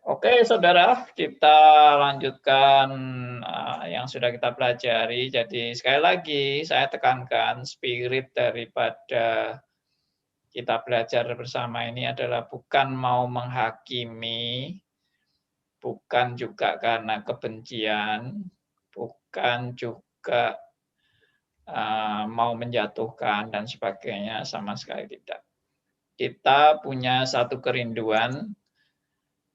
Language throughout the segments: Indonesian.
Oke, saudara, kita lanjutkan yang sudah kita pelajari. Jadi, sekali lagi, saya tekankan spirit daripada kita belajar bersama ini adalah bukan mau menghakimi, bukan juga karena kebencian, bukan juga mau menjatuhkan dan sebagainya, sama sekali tidak. Kita punya satu kerinduan,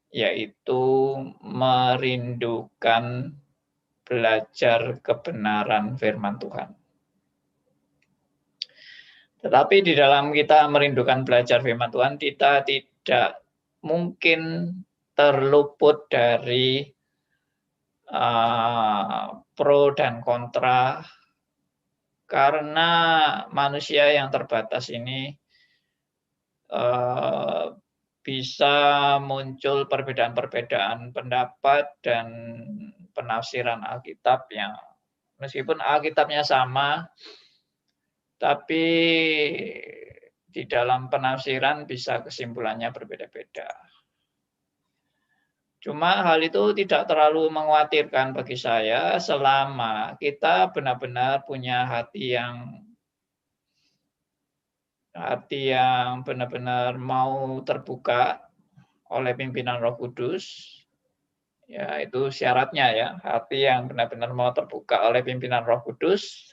yaitu merindukan belajar kebenaran firman Tuhan. Tetapi di dalam kita merindukan belajar firman Tuhan, kita tidak mungkin terluput dari pro dan kontra, karena manusia yang terbatas ini bisa muncul perbedaan-perbedaan pendapat dan penafsiran Alkitab yang meskipun Alkitabnya sama, tapi di dalam penafsiran bisa kesimpulannya berbeda-beda. Cuma hal itu tidak terlalu mengkhawatirkan bagi saya selama kita benar-benar punya hati yang benar-benar mau terbuka oleh pimpinan Roh Kudus. Ya, itu syaratnya ya, hati yang benar-benar mau terbuka oleh pimpinan Roh Kudus.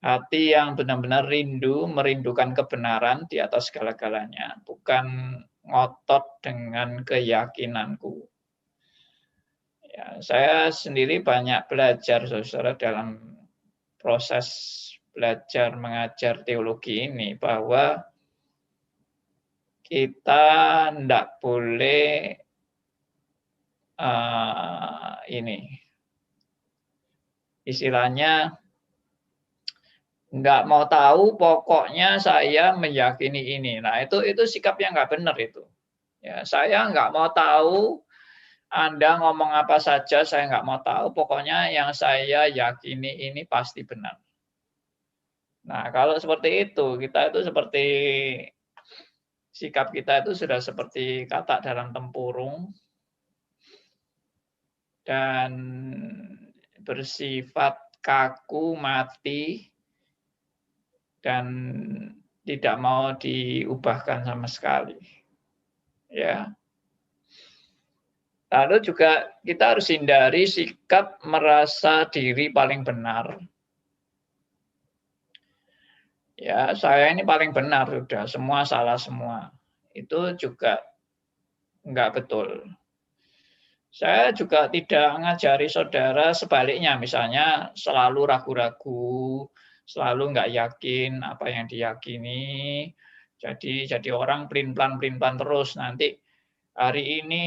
Hati yang benar-benar merindukan kebenaran di atas segala-galanya, bukan ngotot dengan keyakinanku. Ya, saya sendiri banyak belajar, saudara, dalam proses belajar mengajar teologi ini, bahwa kita tidak boleh istilahnya nggak mau tahu, pokoknya saya meyakini ini. Nah, itu sikap yang nggak benar itu. Ya, saya nggak mau tahu Anda ngomong apa saja, saya nggak mau tahu. Pokoknya yang saya yakini ini pasti benar. Nah, kalau seperti itu, kita itu seperti sikap kita itu sudah seperti katak dalam tempurung dan bersifat kaku, mati, dan tidak mau diubahkan sama sekali. Ya. Lalu juga kita harus hindari sikap merasa diri paling benar. Ya, saya ini paling benar sudah, semua salah semua. Itu juga enggak betul. Saya juga tidak mengajari saudara sebaliknya, misalnya selalu ragu-ragu, selalu enggak yakin apa yang diyakini. Jadi orang pelin-pelan terus, nanti hari ini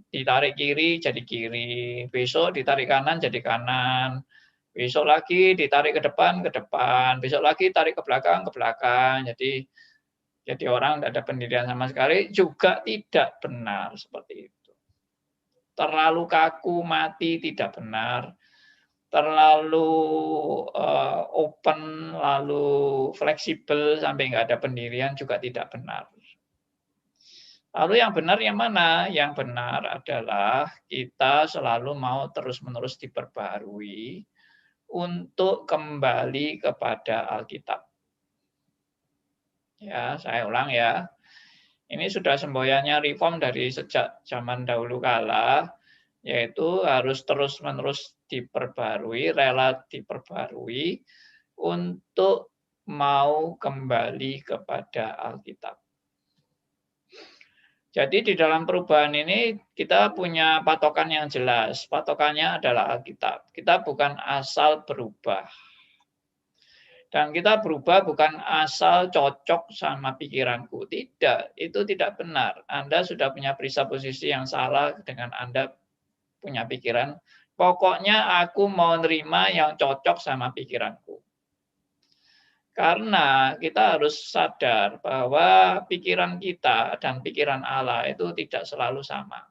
ditarik kiri jadi kiri, besok ditarik kanan jadi kanan, besok lagi ditarik ke depan, besok lagi tarik ke belakang. Jadi orang tidak ada pendirian sama sekali, juga tidak benar seperti itu. Terlalu kaku, mati, tidak benar. Terlalu open, lalu fleksibel sampai nggak ada pendirian juga tidak benar. Lalu yang benar yang mana? Yang benar adalah kita selalu mau terus-menerus diperbarui untuk kembali kepada Alkitab. Ya, saya ulang ya. Ini sudah semboyannya reform dari sejak zaman dahulu kala, yaitu harus terus-menerus diperbarui, rela diperbarui untuk mau kembali kepada Alkitab. Jadi di dalam perubahan ini kita punya patokan yang jelas. Patokannya adalah Alkitab. Kita bukan asal berubah. Dan kita berubah bukan asal cocok sama pikiranku. Tidak, itu tidak benar. Anda sudah punya presupposisi yang salah dengan Anda punya pikiran. Pokoknya aku mau nerima yang cocok sama pikiranku. Karena kita harus sadar bahwa pikiran kita dan pikiran Allah itu tidak selalu sama.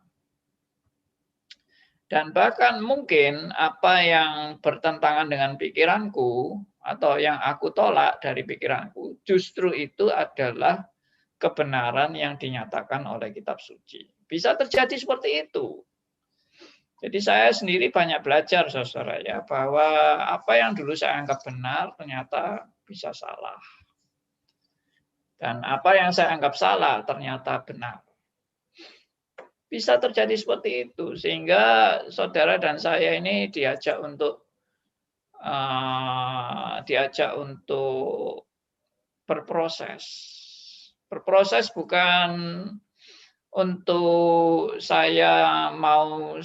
Dan bahkan mungkin apa yang bertentangan dengan pikiranku atau yang aku tolak dari pikiranku, justru itu adalah kebenaran yang dinyatakan oleh kitab suci. Bisa terjadi seperti itu. Jadi saya sendiri banyak belajar, saudara, ya, bahwa apa yang dulu saya anggap benar ternyata bisa salah. Dan apa yang saya anggap salah ternyata benar. Bisa terjadi seperti itu, sehingga saudara dan saya ini diajak untuk berproses. Berproses bukan untuk saya mau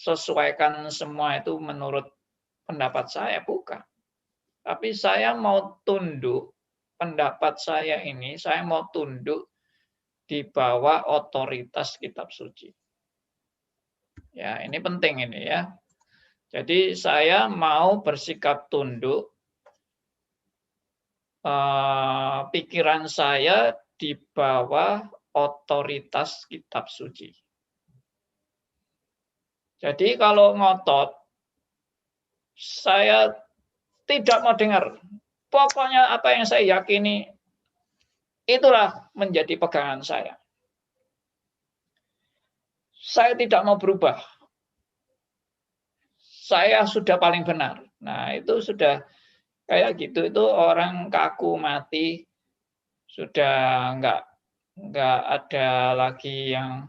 sesuaikan semua itu menurut pendapat saya, bukan. Tapi saya mau tunduk, pendapat saya ini, saya mau tunduk di bawah otoritas kitab suci. Ya, ini penting ini ya. Jadi saya mau bersikap tunduk, pikiran saya di bawah otoritas kitab suci. Jadi kalau ngotot, saya tidak mau dengar. Pokoknya apa yang saya yakini, itulah menjadi pegangan saya. Saya tidak mau berubah. Saya sudah paling benar. Nah, itu sudah kayak gitu, itu orang kaku mati, sudah nggak ada lagi yang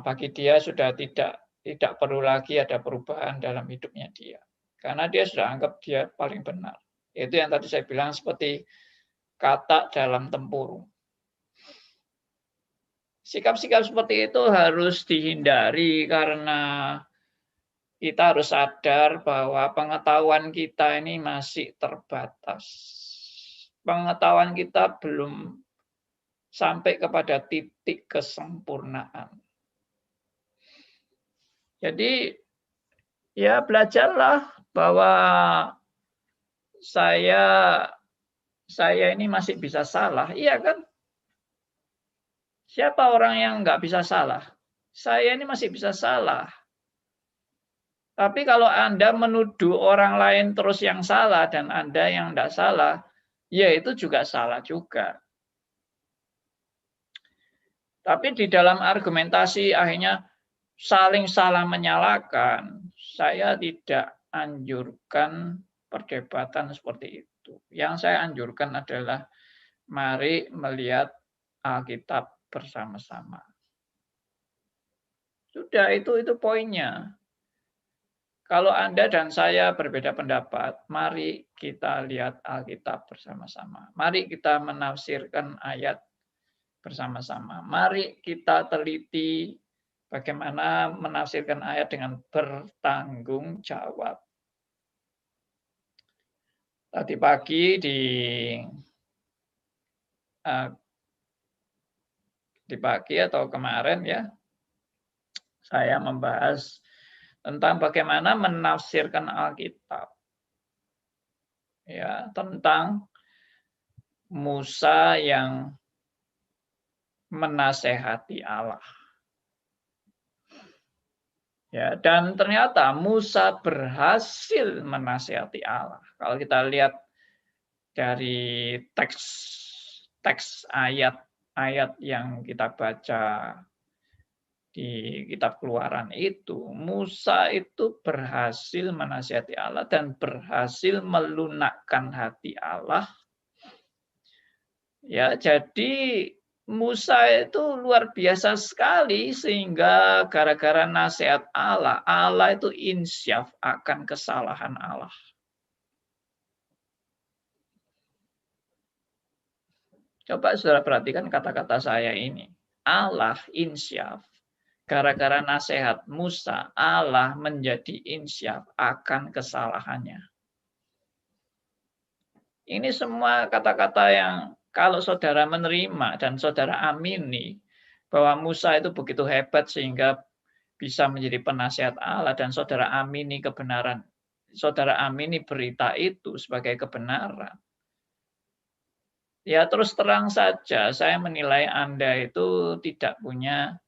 bagi dia sudah tidak perlu lagi ada perubahan dalam hidupnya dia. Karena dia sudah anggap dia paling benar. Itu yang tadi saya bilang seperti kata dalam tempurung. Sikap-sikap seperti itu harus dihindari karena kita harus sadar bahwa pengetahuan kita ini masih terbatas. Pengetahuan kita belum sampai kepada titik kesempurnaan. Jadi ya belajarlah bahwa saya ini masih bisa salah, iya kan? Siapa orang yang nggak bisa salah? Saya ini masih bisa salah. Tapi kalau Anda menuduh orang lain terus yang salah dan Anda yang tidak salah, ya itu juga salah juga. Tapi di dalam argumentasi akhirnya saling salah menyalahkan, saya tidak anjurkan perdebatan seperti itu. Yang saya anjurkan adalah mari melihat Alkitab bersama-sama. Sudah, itu poinnya. Kalau Anda dan saya berbeda pendapat, mari kita lihat Alkitab bersama-sama. Mari kita menafsirkan ayat bersama-sama. Mari kita teliti bagaimana menafsirkan ayat dengan bertanggung jawab. Tadi pagi di pagi atau kemarin ya, saya membahas tentang bagaimana menafsirkan Alkitab. Ya, tentang Musa yang menasehati Allah. Ya, dan ternyata Musa berhasil menasehati Allah. Kalau kita lihat dari teks ayat-ayat yang kita baca di kitab Keluaran itu, Musa itu berhasil menasihati Allah dan berhasil melunakkan hati Allah. Ya, jadi Musa itu luar biasa sekali sehingga gara-gara nasihat Allah, Allah itu insyaf akan kesalahan Allah. Coba saudara perhatikan kata-kata saya ini. Allah insyaf. Gara-gara nasihat Musa, Allah menjadi insyaf akan kesalahannya. Ini semua kata-kata yang kalau saudara menerima dan saudara amini bahwa Musa itu begitu hebat sehingga bisa menjadi penasihat Allah dan saudara amini kebenaran, saudara amini berita itu sebagai kebenaran. Ya terus terang saja saya menilai Anda itu tidak punya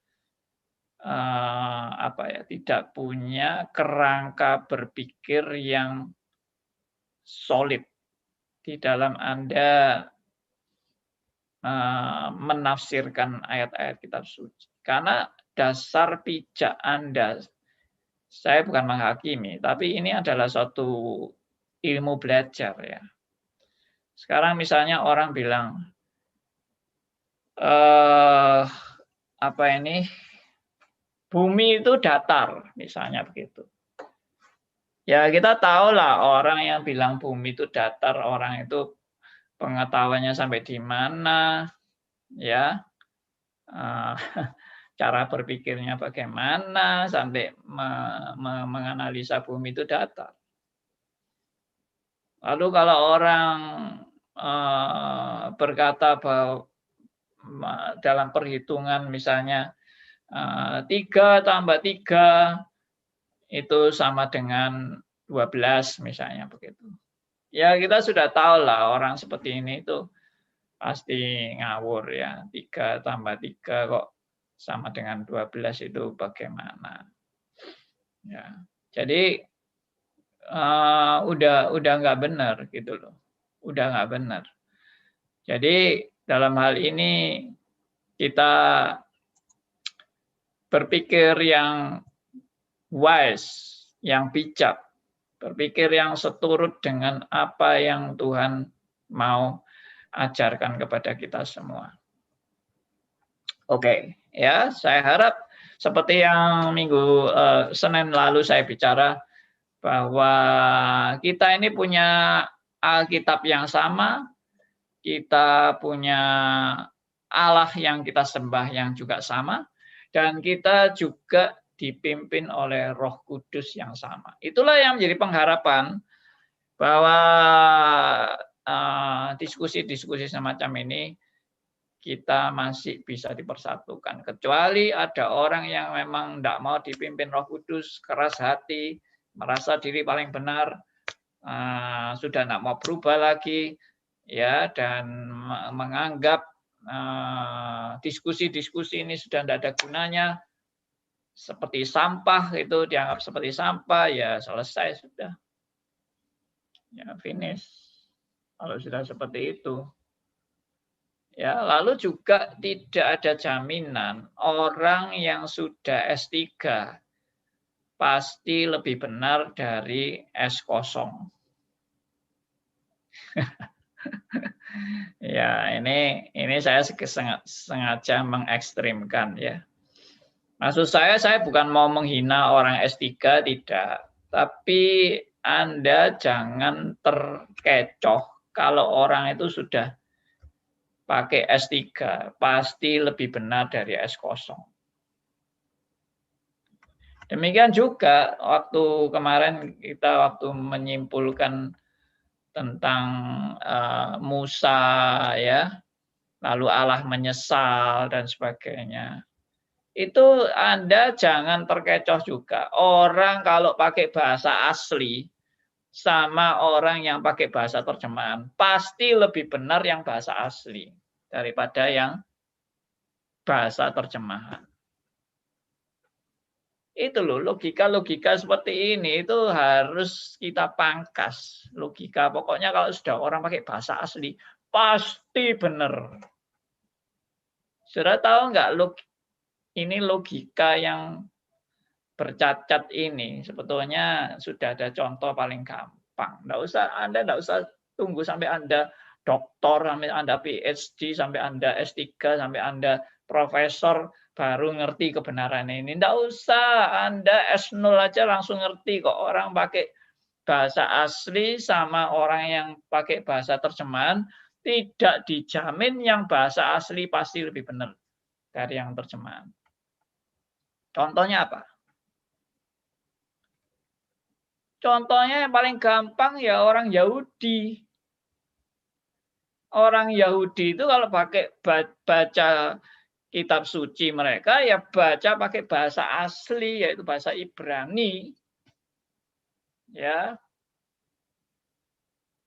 tidak punya kerangka berpikir yang solid di dalam Anda menafsirkan ayat-ayat kitab suci. Karena dasar pijak Anda, saya bukan menghakimi, tapi ini adalah suatu ilmu belajar ya. Sekarang misalnya orang bilang, apa ini, bumi itu datar, misalnya begitu. Ya kita tahulah orang yang bilang bumi itu datar, orang itu pengetahuannya sampai di mana, ya, cara berpikirnya bagaimana, sampai menganalisa bumi itu datar. Lalu kalau orang berkata bahwa dalam perhitungan misalnya 3 tambah 3 itu sama dengan 12 misalnya begitu. Ya kita sudah tahu lah orang seperti ini itu pasti ngawur ya. 3 tambah 3 kok sama dengan 12 itu bagaimana. Ya. Jadi udah nggak benar gitu loh. Udah nggak benar. Jadi dalam hal ini kita berpikir yang wise, yang bijak, berpikir yang seturut dengan apa yang Tuhan mau ajarkan kepada kita semua. Oke, ya, saya harap seperti yang Senin lalu saya bicara bahwa kita ini punya Alkitab yang sama, kita punya Allah yang kita sembah yang juga sama, dan kita juga dipimpin oleh Roh Kudus yang sama. Itulah yang menjadi pengharapan bahwa diskusi-diskusi semacam ini kita masih bisa dipersatukan. Kecuali ada orang yang memang tidak mau dipimpin Roh Kudus, keras hati, merasa diri paling benar, sudah tidak mau berubah lagi, ya, dan menganggap diskusi-diskusi ini sudah tidak ada gunanya, seperti sampah, itu dianggap seperti sampah, ya selesai sudah, ya finish. Kalau sudah seperti itu, ya, lalu juga tidak ada jaminan orang yang sudah S3 pasti lebih benar dari S0. Ya, ini saya sengaja mengekstrimkan ya. Maksud saya bukan mau menghina orang S3, tidak. Tapi Anda jangan terkecoh kalau orang itu sudah pakai S3, pasti lebih benar dari S0. Demikian juga waktu kemarin kita menyimpulkan tentang Musa ya, lalu Allah menyesal dan sebagainya. Itu Anda jangan terkecoh juga. Orang kalau pakai bahasa asli sama orang yang pakai bahasa terjemahan, pasti lebih benar yang bahasa asli daripada yang bahasa terjemahan. Itu loh, logika-logika seperti ini itu harus kita pangkas. Logika, pokoknya kalau sudah orang pakai bahasa asli, pasti benar. Sudah tahu nggak ini logika yang bercacat ini sebetulnya sudah ada contoh paling gampang. Anda nggak usah tunggu sampai Anda doktor, sampai Anda PhD, sampai Anda S3, sampai Anda profesor baru ngerti kebenaran ini. Nggak usah, Anda S0 aja langsung ngerti kok. Orang pakai bahasa asli sama orang yang pakai bahasa terjemahan tidak dijamin yang bahasa asli pasti lebih benar dari yang terjemahan. Contohnya apa? Contohnya yang paling gampang ya orang Yahudi. Orang Yahudi itu kalau pakai baca kitab suci mereka ya baca pakai bahasa asli yaitu bahasa Ibrani. Ya.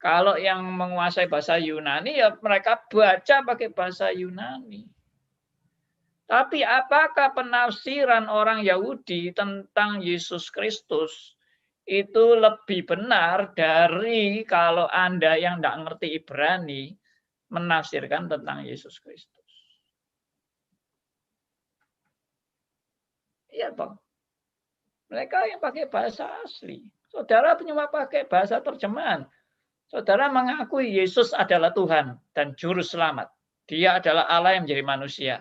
Kalau yang menguasai bahasa Yunani ya mereka baca pakai bahasa Yunani. Tapi apakah penafsiran orang Yahudi tentang Yesus Kristus itu lebih benar dari kalau Anda yang tidak ngerti Ibrani menafsirkan tentang Yesus Kristus. Iya toh. Mereka yang pakai bahasa asli. Saudara cuma pakai bahasa terjemahan. Saudara mengakui Yesus adalah Tuhan dan Juru Selamat. Dia adalah Allah yang menjadi manusia.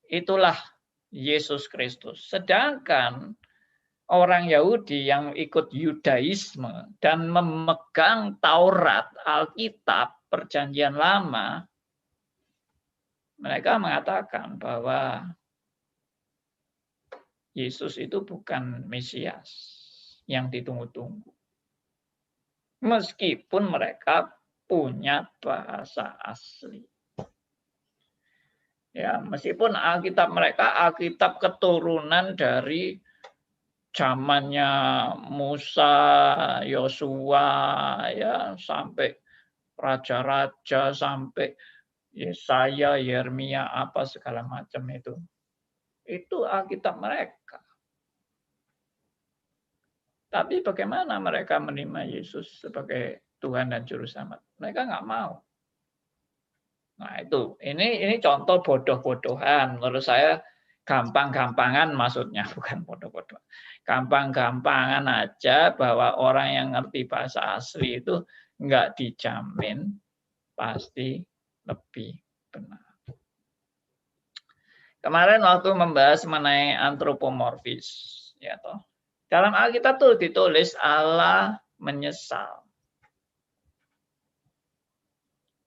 Itulah Yesus Kristus. Sedangkan orang Yahudi yang ikut Yudaisme dan memegang Taurat, Alkitab, Perjanjian Lama, mereka mengatakan bahwa Yesus itu bukan Mesias yang ditunggu-tunggu. Meskipun mereka punya bahasa asli. Ya, meskipun Alkitab mereka Alkitab keturunan dari zamannya Musa, Yosua, ya sampai raja-raja, sampai Yesaya, Yeremia, apa segala macam itu. Itu Alkitab mereka. Tapi bagaimana mereka menerima Yesus sebagai Tuhan dan Juru Selamat? Mereka nggak mau. Nah itu, ini contoh bodoh-bodohan. Menurut saya gampang-gampangan maksudnya, bukan bodoh-bodoh. Gampang-gampangan aja bahwa orang yang ngerti bahasa asli itu nggak dijamin pasti lebih benar. Kemarin waktu membahas mengenai antropomorfis, ya toh. Dalam Alkitab tuh ditulis Allah menyesal.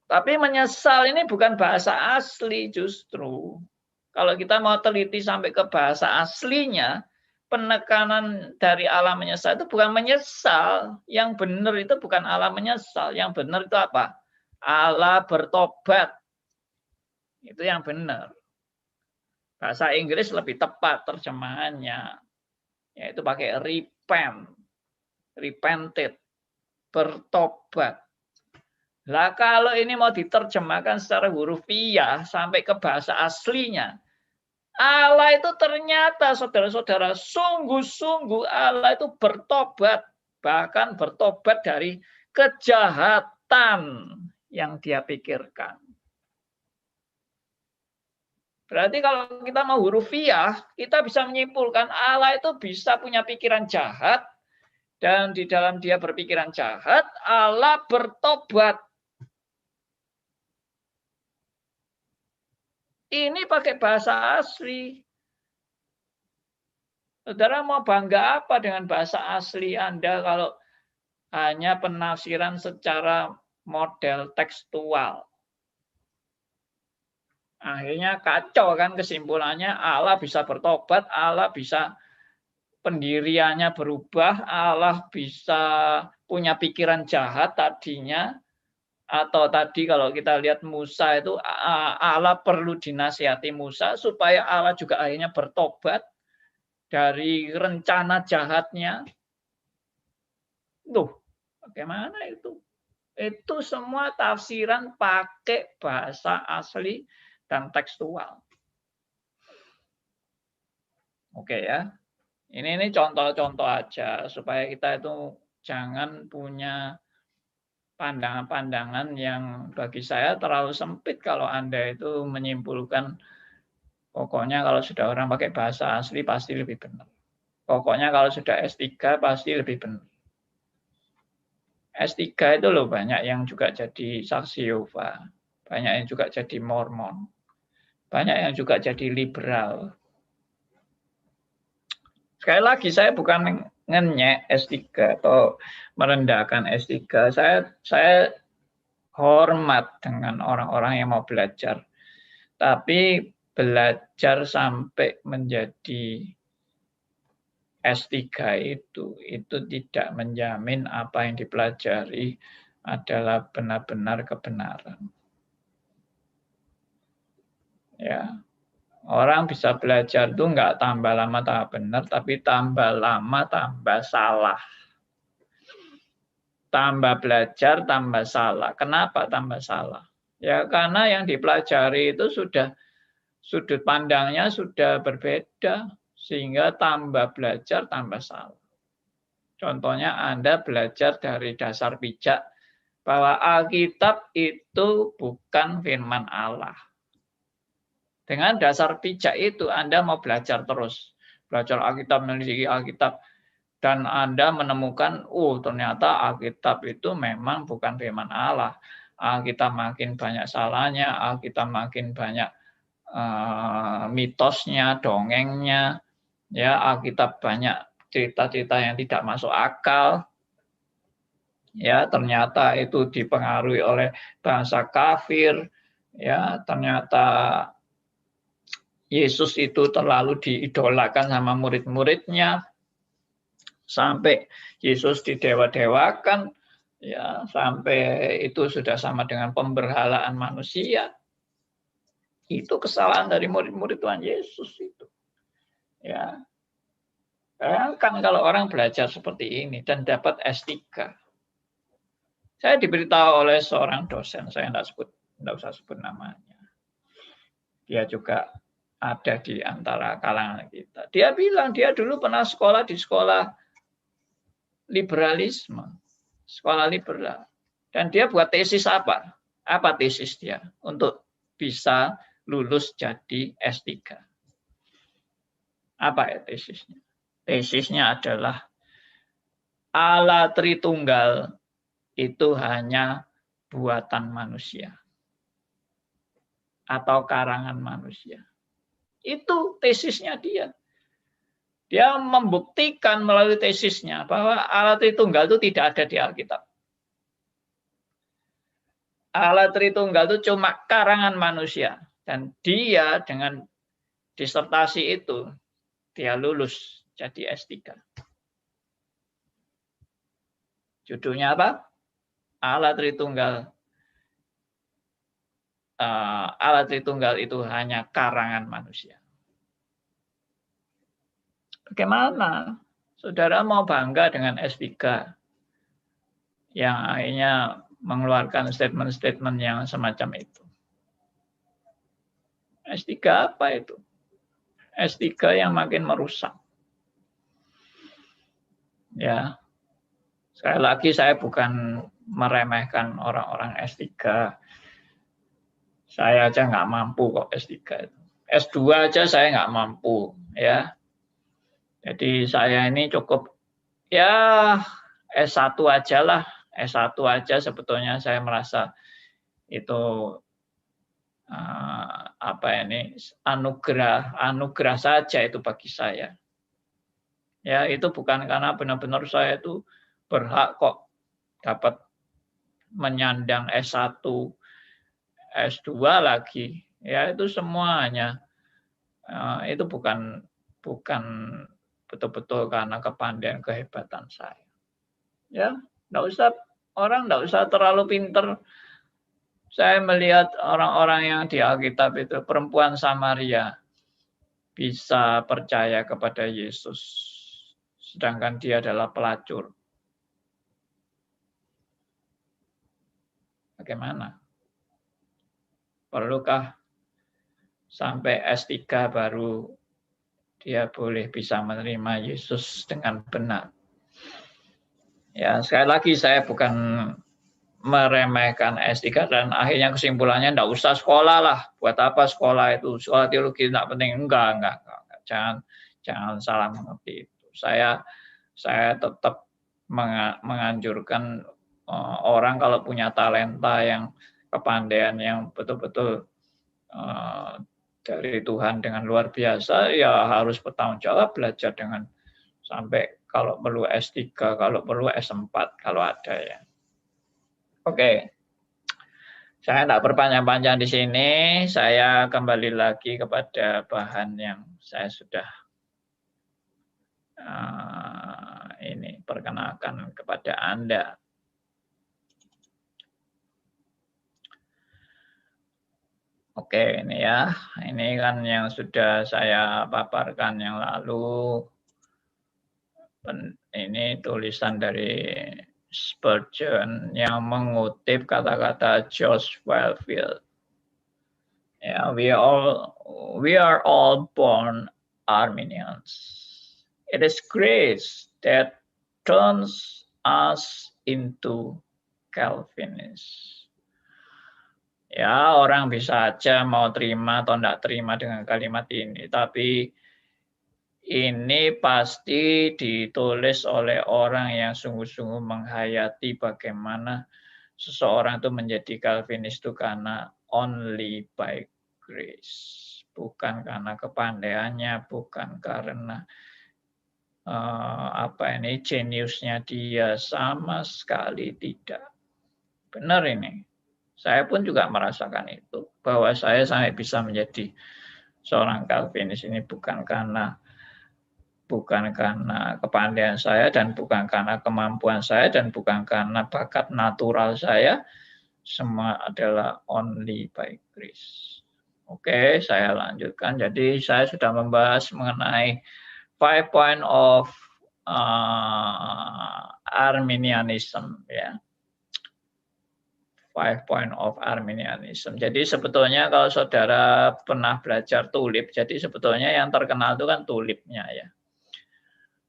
Tapi menyesal ini bukan bahasa asli justru. Kalau kita mau teliti sampai ke bahasa aslinya, penekanan dari Allah menyesal itu bukan menyesal. Yang benar itu bukan Allah menyesal. Yang benar itu apa? Allah bertobat. Itu yang benar. Bahasa Inggris lebih tepat terjemahannya. Yaitu pakai repent. Repented. Bertobat. Lah kalau ini mau diterjemahkan secara hurufiah sampai ke bahasa aslinya, Allah itu ternyata saudara-saudara sungguh-sungguh Allah itu bertobat, bahkan bertobat dari kejahatan yang dia pikirkan. Berarti kalau kita mau hurufiah, kita bisa menyimpulkan Allah itu bisa punya pikiran jahat dan di dalam dia berpikiran jahat, Allah bertobat. Ini pakai bahasa asli. Saudara mau bangga apa dengan bahasa asli Anda kalau hanya penafsiran secara model tekstual? Akhirnya kacau kan kesimpulannya, Allah bisa bertobat, Allah bisa pendiriannya berubah, Allah bisa punya pikiran jahat tadinya. Atau tadi kalau kita lihat Musa itu Allah perlu dinasihati Musa supaya Allah juga akhirnya bertobat dari rencana jahatnya. Tuh, bagaimana itu? Itu semua tafsiran pakai bahasa asli dan tekstual. Oke ya. Ini contoh-contoh aja supaya kita itu jangan punya pandangan-pandangan yang bagi saya terlalu sempit kalau Anda itu menyimpulkan pokoknya kalau sudah orang pakai bahasa asli pasti lebih benar. Pokoknya kalau sudah S3 pasti lebih benar. S3 itu loh banyak yang juga jadi saksi Yehova, banyak yang juga jadi Mormon, banyak yang juga jadi liberal. Sekali lagi saya bukan ngenyek S3 atau merendahkan S3. Saya hormat dengan orang-orang yang mau belajar. Tapi belajar sampai menjadi S3 itu tidak menjamin apa yang dipelajari adalah benar-benar kebenaran. Ya. Orang bisa belajar itu enggak tambah lama tambah benar, tapi tambah lama tambah salah. Tambah belajar, tambah salah. Kenapa tambah salah? Ya karena yang dipelajari itu sudah sudut pandangnya sudah berbeda, sehingga tambah belajar, tambah salah. Contohnya Anda belajar dari dasar pijak, bahwa Alkitab itu bukan firman Allah. Dengan dasar pijak itu Anda mau belajar terus. Belajar Alkitab, meneliti Alkitab. Dan Anda menemukan, ternyata Alkitab itu memang bukan firman Allah. Alkitab makin banyak salahnya, Alkitab makin banyak mitosnya, dongengnya. Ya, Alkitab banyak cerita-cerita yang tidak masuk akal. Ya, ternyata itu dipengaruhi oleh bahasa kafir. Ya, ternyata Yesus itu terlalu diidolakan sama murid-muridnya sampai Yesus didewa-dewakan, ya, sampai itu sudah sama dengan pemberhalaan manusia. Itu kesalahan dari murid-murid Tuhan Yesus itu. Ya. Kan kalau orang belajar seperti ini dan dapat S3. Saya diberitahu oleh seorang dosen, saya tidak usah sebut namanya. Dia juga ada di antara kalangan kita. Dia bilang dia dulu pernah sekolah di sekolah liberalisme, sekolah liberal. Dan dia buat tesis apa? Apa tesis dia untuk bisa lulus jadi S3? Apa ya tesisnya? Tesisnya adalah Allah Tritunggal itu hanya buatan manusia atau karangan manusia. Itu tesisnya dia. Dia membuktikan melalui tesisnya bahwa Allah Tritunggal itu tidak ada di Alkitab. Allah Tritunggal itu cuma karangan manusia. Dan dia dengan disertasi itu, dia lulus jadi S3. Judulnya apa? Allah Tritunggal itu hanya karangan manusia. Bagaimana? Saudara mau bangga dengan S3 yang akhirnya mengeluarkan statement-statement yang semacam itu. S3 apa itu? S3 yang makin merusak. Ya. Sekali lagi saya bukan meremehkan orang-orang S3. Saya aja nggak mampu kok S3 itu. S2 aja saya nggak mampu, ya. Jadi saya ini cukup ya S1 aja lah. S1 aja sebetulnya saya merasa itu anugerah saja itu bagi saya. Ya, itu bukan karena benar-benar saya itu berhak kok dapat menyandang S1, S2 lagi. Ya, itu semuanya itu bukan betul-betul karena kepandaian kehebatan saya. Ya, orang enggak usah terlalu pinter. Saya melihat orang-orang yang di Alkitab itu, perempuan Samaria bisa percaya kepada Yesus, sedangkan dia adalah pelacur. Bagaimana? Perlukah sampai S3 baru dia boleh bisa menerima Yesus dengan benar? Ya, sekali lagi saya bukan meremehkan S3 dan akhirnya kesimpulannya enggak usah sekolah lah. Buat apa sekolah itu? Sekolah teologi enggak penting. Enggak. Jangan salah mengerti itu. Saya tetap menganjurkan orang kalau punya talenta yang kepandaian yang betul-betul dari Tuhan dengan luar biasa, ya harus bertanggung jawab, belajar dengan sampai kalau perlu S3, kalau perlu S4 kalau ada ya. Oke. Saya tidak berpanjang-panjang di sini, saya kembali lagi kepada bahan yang saya sudah ini perkenalkan kepada Anda. Oke, ini ya. Ini kan yang sudah saya paparkan yang lalu. Ini tulisan dari Spurgeon yang mengutip kata-kata George Whitefield. Yeah, we are all born Arminians. It is grace that turns us into Calvinis. Ya, orang bisa aja mau terima atau tidak terima dengan kalimat ini, tapi ini pasti ditulis oleh orang yang sungguh-sungguh menghayati bagaimana seseorang itu menjadi Calvinis itu karena only by grace. Bukan karena kepandaiannya, bukan karena jeniusnya dia, sama sekali tidak. Benar ini. Saya pun juga merasakan itu, bahwa saya sampai bisa menjadi seorang Calvinis ini bukan karena kepandaian saya dan bukan karena kemampuan saya dan bukan karena bakat natural saya, semua adalah only by grace. Oke, saya lanjutkan. Jadi saya sudah membahas mengenai 5 point of Arminianism, ya. 5 point of Arminianism. Jadi sebetulnya kalau saudara pernah belajar tulip, jadi sebetulnya yang terkenal itu kan tulipnya, ya.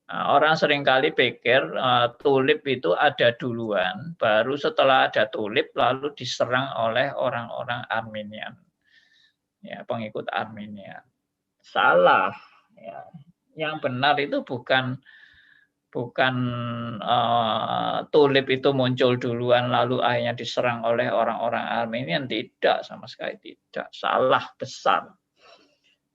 Nah, orang seringkali pikir tulip itu ada duluan, baru setelah ada tulip lalu diserang oleh orang-orang Arminian, ya, pengikut Arminian. Salah, ya. Yang benar itu bukan tulip itu muncul duluan lalu akhirnya diserang oleh orang-orang Armenian, tidak, sama sekali tidak, salah besar.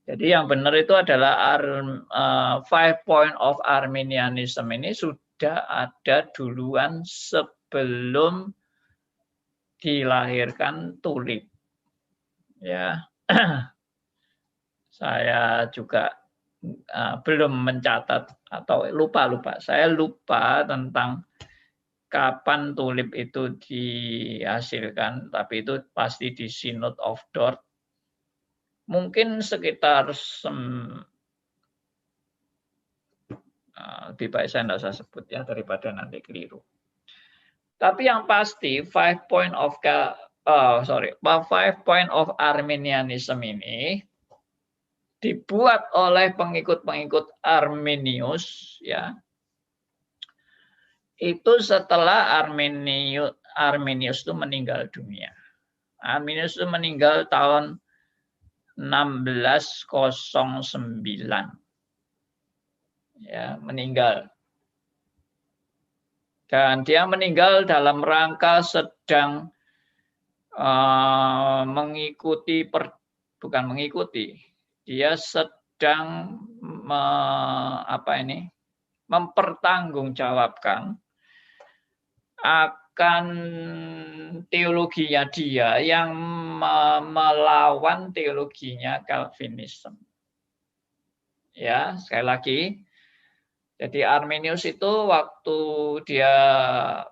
Jadi yang benar itu adalah 5 point of Arminianism ini sudah ada duluan sebelum dilahirkan tulip, ya. Saya juga belum mencatat atau lupa. Saya lupa tentang kapan tulip itu dihasilkan, tapi itu pasti di Synod of Dort. Mungkin sekitar lebih baik saya tidak usah sebut, ya, daripada nanti keliru. Tapi yang pasti 5 point of Arminianism ini dibuat oleh pengikut-pengikut Arminius, ya. Itu setelah Arminius itu meninggal dunia. Arminius itu meninggal tahun 1609. Ya, meninggal. Dan dia meninggal dalam rangka sedang dia sedang mempertanggungjawabkan akan teologinya dia yang melawan teologinya Calvinism. Ya, sekali lagi. Jadi Arminius itu waktu dia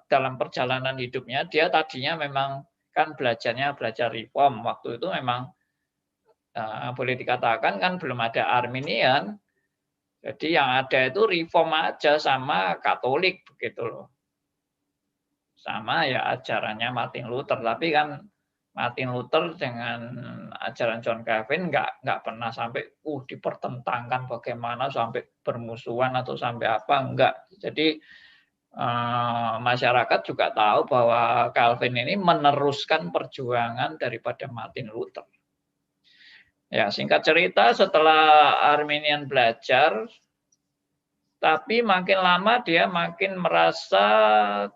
dalam perjalanan hidupnya, dia tadinya memang kan belajar reform. Waktu itu memang boleh dikatakan kan belum ada Arminian. Jadi yang ada itu reform aja sama Katolik begitu loh. Sama ya ajarannya Martin Luther, tapi kan Martin Luther dengan ajaran John Calvin nggak pernah sampai dipertentangkan bagaimana sampai bermusuhan atau sampai apa, enggak. Jadi masyarakat juga tahu bahwa Calvin ini meneruskan perjuangan daripada Martin Luther. Ya, singkat cerita setelah Arminian belajar, tapi makin lama dia makin merasa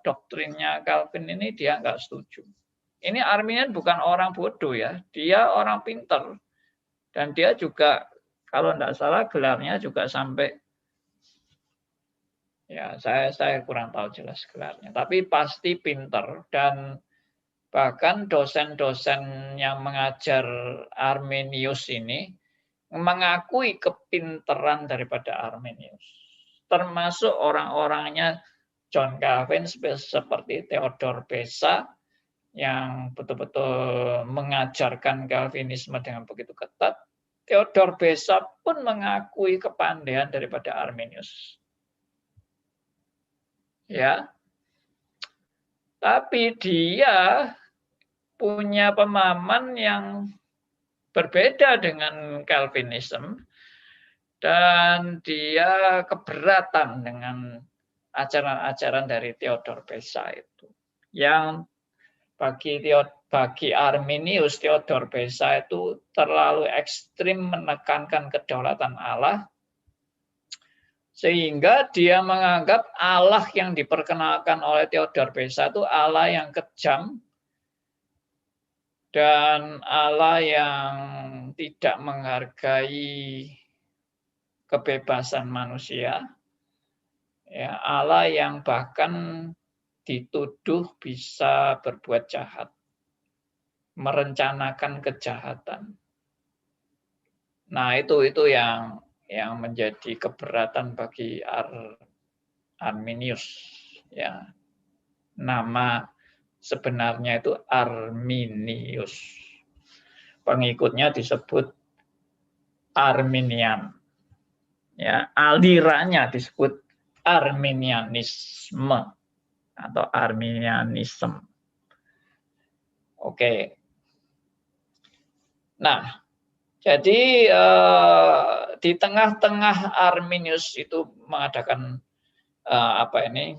doktrinnya Calvin ini dia nggak setuju. Ini Arminian bukan orang bodoh, ya, dia orang pinter. Dan dia juga, kalau tidak salah gelarnya juga sampai, ya saya kurang tahu jelas gelarnya, tapi pasti pinter. Dan bahkan dosen-dosen yang mengajar Arminius ini mengakui kepinteran daripada Arminius. Termasuk orang-orangnya John Calvin seperti Theodor Beza, yang betul-betul mengajarkan Calvinisme dengan begitu ketat. Theodor Beza pun mengakui kepandaian daripada Arminius. Ya. Tapi dia punya pemahaman yang berbeda dengan Calvinism dan dia keberatan dengan ajaran-ajaran dari Theodor Beza itu. Yang bagi Arminius, Theodor Beza itu terlalu ekstrim menekankan kedaulatan Allah, sehingga dia menganggap Allah yang diperkenalkan oleh Theodor Beza itu Allah yang kejam dan Allah yang tidak menghargai kebebasan manusia, ya, Allah yang bahkan dituduh bisa berbuat jahat, merencanakan kejahatan. Nah, itu yang menjadi keberatan bagi Arminius, ya. Nama sebenarnya itu Arminius. Pengikutnya disebut Arminian. Ya, alirannya disebut Arminianisme atau Arminianism. Oke. Nah, jadi di tengah-tengah Arminius itu mengadakan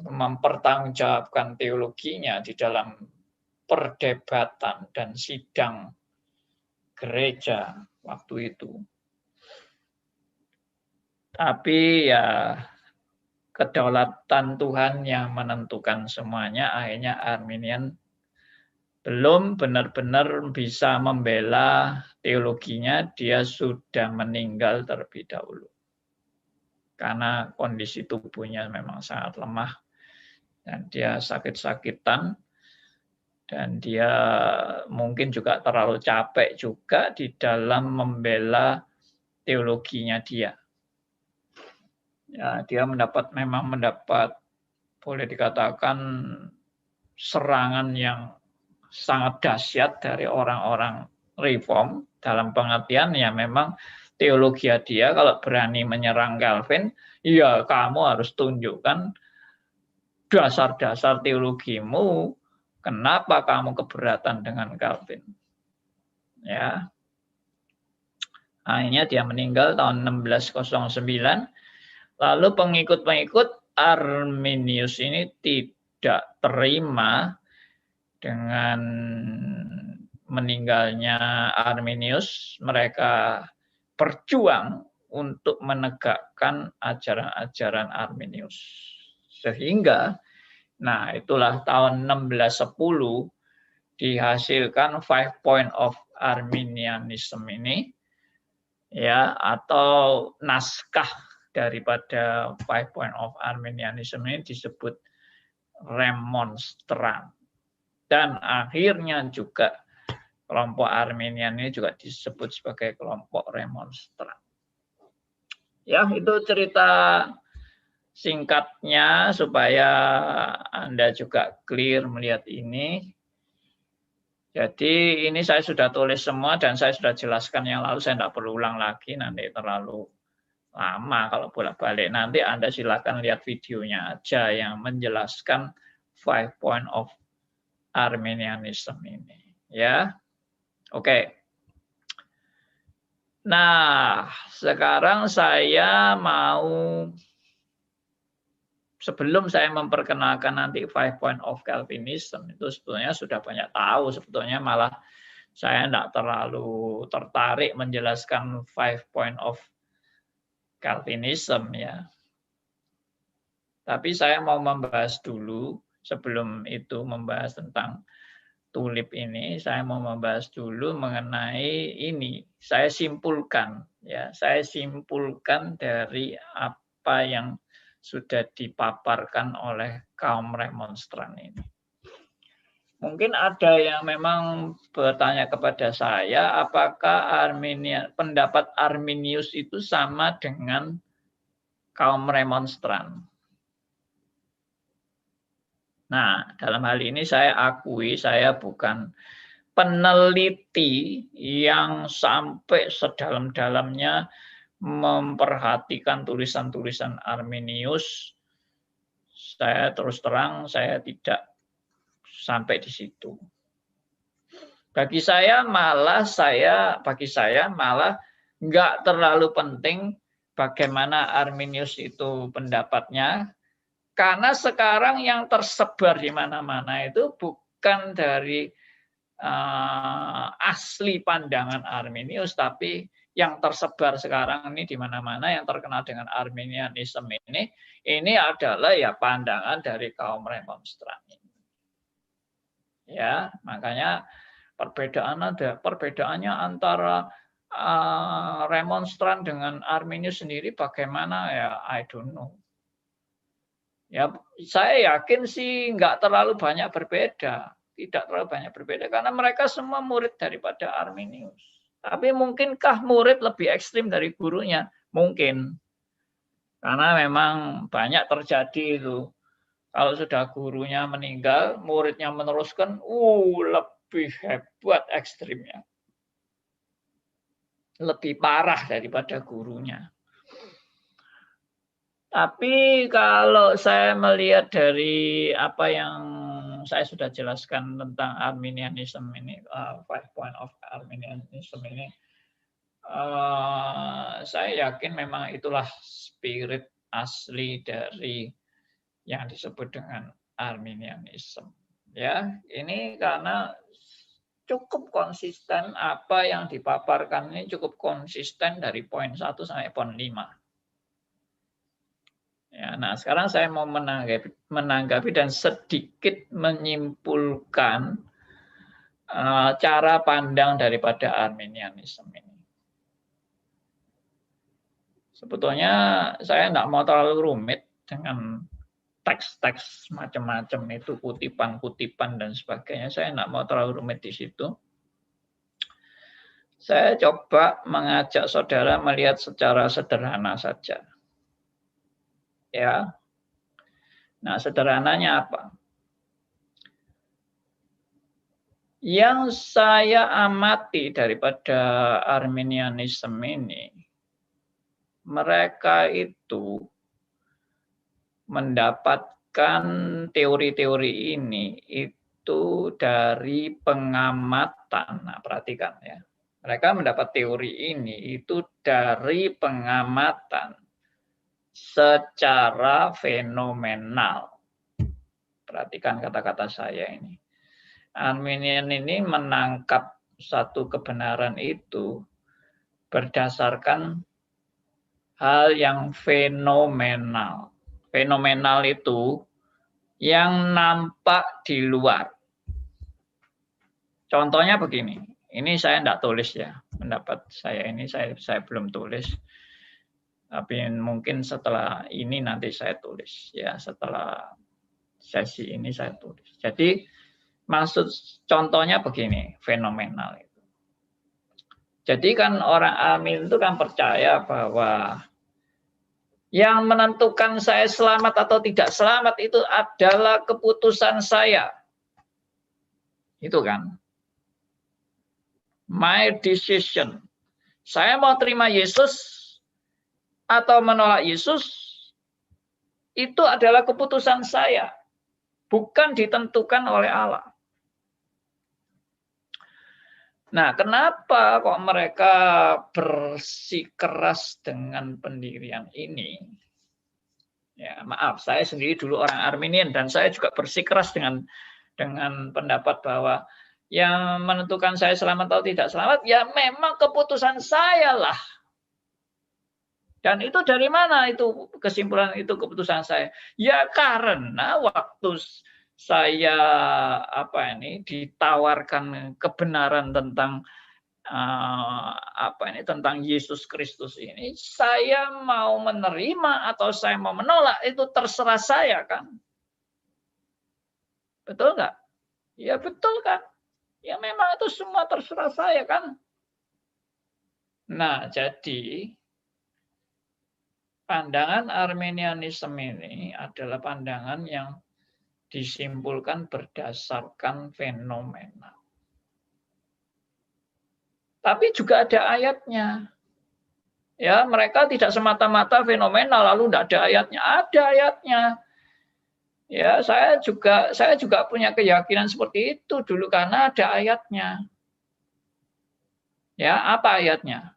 mempertanggungjawabkan teologinya di dalam perdebatan dan sidang gereja waktu itu. Tapi ya kedaulatan Tuhan yang menentukan semuanya, akhirnya Arminian belum benar-benar bisa membela teologinya, dia sudah meninggal terlebih dahulu. Karena kondisi tubuhnya memang sangat lemah, dan dia sakit-sakitan, dan dia mungkin juga terlalu capek juga di dalam membela teologinya dia. Ya, dia memang mendapat boleh dikatakan serangan yang sangat dahsyat dari orang-orang reform, dalam pengertian ya memang teologi dia kalau berani menyerang Calvin, ya kamu harus tunjukkan dasar-dasar teologimu, kenapa kamu keberatan dengan Calvin. Ya. Akhirnya dia meninggal tahun 1609. Lalu pengikut-pengikut Arminius ini tidak terima dengan meninggalnya Arminius. Mereka berjuang untuk menegakkan ajaran-ajaran Arminius. Sehingga, nah itulah tahun 1610 dihasilkan 5 Point of Arminianism ini, ya, atau naskah daripada 5 Point of Arminianism ini disebut Remonstran. Dan akhirnya juga kelompok Arminian ini juga disebut sebagai kelompok Remonstran. Ya, itu cerita singkatnya supaya Anda juga clear melihat ini. Jadi ini saya sudah tulis semua dan saya sudah jelaskan yang lalu, saya tidak perlu ulang lagi, nanti terlalu lama kalau bolak-balik. Nanti Anda silakan lihat videonya aja yang menjelaskan 5 Point of Arminianism ini, ya. Oke. Nah, sekarang saya mau, sebelum saya memperkenalkan nanti 5 Point of Calvinism, itu sebetulnya sudah banyak tahu, sebetulnya malah saya tidak terlalu tertarik menjelaskan 5 Point of Calvinism, ya. Tapi saya mau membahas dulu, sebelum itu membahas tentang tulip ini, saya mau membahas dulu mengenai ini. Saya simpulkan, ya, saya simpulkan dari apa yang sudah dipaparkan oleh kaum Remonstran ini. Mungkin ada yang memang bertanya kepada saya, apakah pendapat Arminius itu sama dengan kaum Remonstran? Nah, dalam hal ini saya akui saya bukan peneliti yang sampai sedalam-dalamnya memperhatikan tulisan-tulisan Arminius. Saya terus terang, saya tidak sampai di situ. Bagi saya malah nggak terlalu penting bagaimana Arminius itu pendapatnya, karena sekarang yang tersebar di mana-mana itu bukan dari asli pandangan Arminius, tapi yang tersebar sekarang ini di mana-mana yang terkenal dengan Arminianisme ini adalah ya pandangan dari kaum Remonstran. Ya, makanya perbedaannya antara Remonstran dengan Arminius sendiri bagaimana ya, I don't know. Ya, saya yakin sih nggak terlalu banyak berbeda. Tidak terlalu banyak berbeda karena mereka semua murid daripada Arminius. Tapi mungkinkah murid lebih ekstrim dari gurunya? Mungkin. Karena memang banyak terjadi itu. Kalau sudah gurunya meninggal, muridnya meneruskan, lebih hebat ekstrimnya. Lebih parah daripada gurunya. Tapi kalau saya melihat dari apa yang saya sudah jelaskan tentang Arminianism ini, 5 point of Arminianism ini, saya yakin memang itulah spirit asli dari yang disebut dengan Arminianism. Ya, ini karena cukup konsisten apa yang dipaparkan ini cukup konsisten dari poin 1 sampai poin 5. Ya, nah sekarang saya mau menanggapi dan sedikit menyimpulkan cara pandang daripada Arminianisme ini. Sebetulnya saya tidak mau terlalu rumit dengan teks-teks macam-macam itu, kutipan-kutipan dan sebagainya. Saya tidak mau terlalu rumit di situ. Saya coba mengajak saudara melihat secara sederhana saja. Ya. Nah, sederhananya apa? Yang saya amati daripada Arminianisme ini, mereka itu mendapatkan teori-teori ini itu dari pengamatan. Nah, perhatikan ya. Mereka mendapat teori ini itu dari pengamatan secara fenomenal. Perhatikan kata-kata saya ini. Arminian ini menangkap satu kebenaran itu berdasarkan hal yang fenomenal. Fenomenal itu yang nampak di luar. Contohnya begini, ini saya tidak tulis ya, pendapat saya ini saya belum tulis. Tapi mungkin setelah ini nanti saya tulis ya, setelah sesi ini saya tulis. Jadi maksud contohnya begini, fenomenal itu. Jadi kan orang Armin itu kan percaya bahwa yang menentukan saya selamat atau tidak selamat itu adalah keputusan saya. Itu kan. My decision. Saya mau terima Yesus atau menolak Yesus, itu adalah keputusan saya. Bukan ditentukan oleh Allah. Nah, kenapa kok mereka bersikeras dengan pendirian ini? Ya, maaf, saya sendiri dulu orang Arminian dan saya juga bersikeras dengan pendapat bahwa yang menentukan saya selamat atau tidak selamat, ya memang keputusan saya lah. Dan itu dari mana itu kesimpulan itu keputusan saya? Ya karena waktu saya ditawarkan kebenaran tentang tentang Yesus Kristus ini, saya mau menerima atau saya mau menolak itu terserah saya kan. Betul nggak? Ya betul kan. Ya memang itu semua terserah saya kan. Nah, jadi pandangan Arminianisme ini adalah pandangan yang disimpulkan berdasarkan fenomena. Tapi juga ada ayatnya. Ya, mereka tidak semata-mata fenomena lalu tidak ada ayatnya. Ada ayatnya. Ya, saya juga punya keyakinan seperti itu dulu karena ada ayatnya. Ya, apa ayatnya?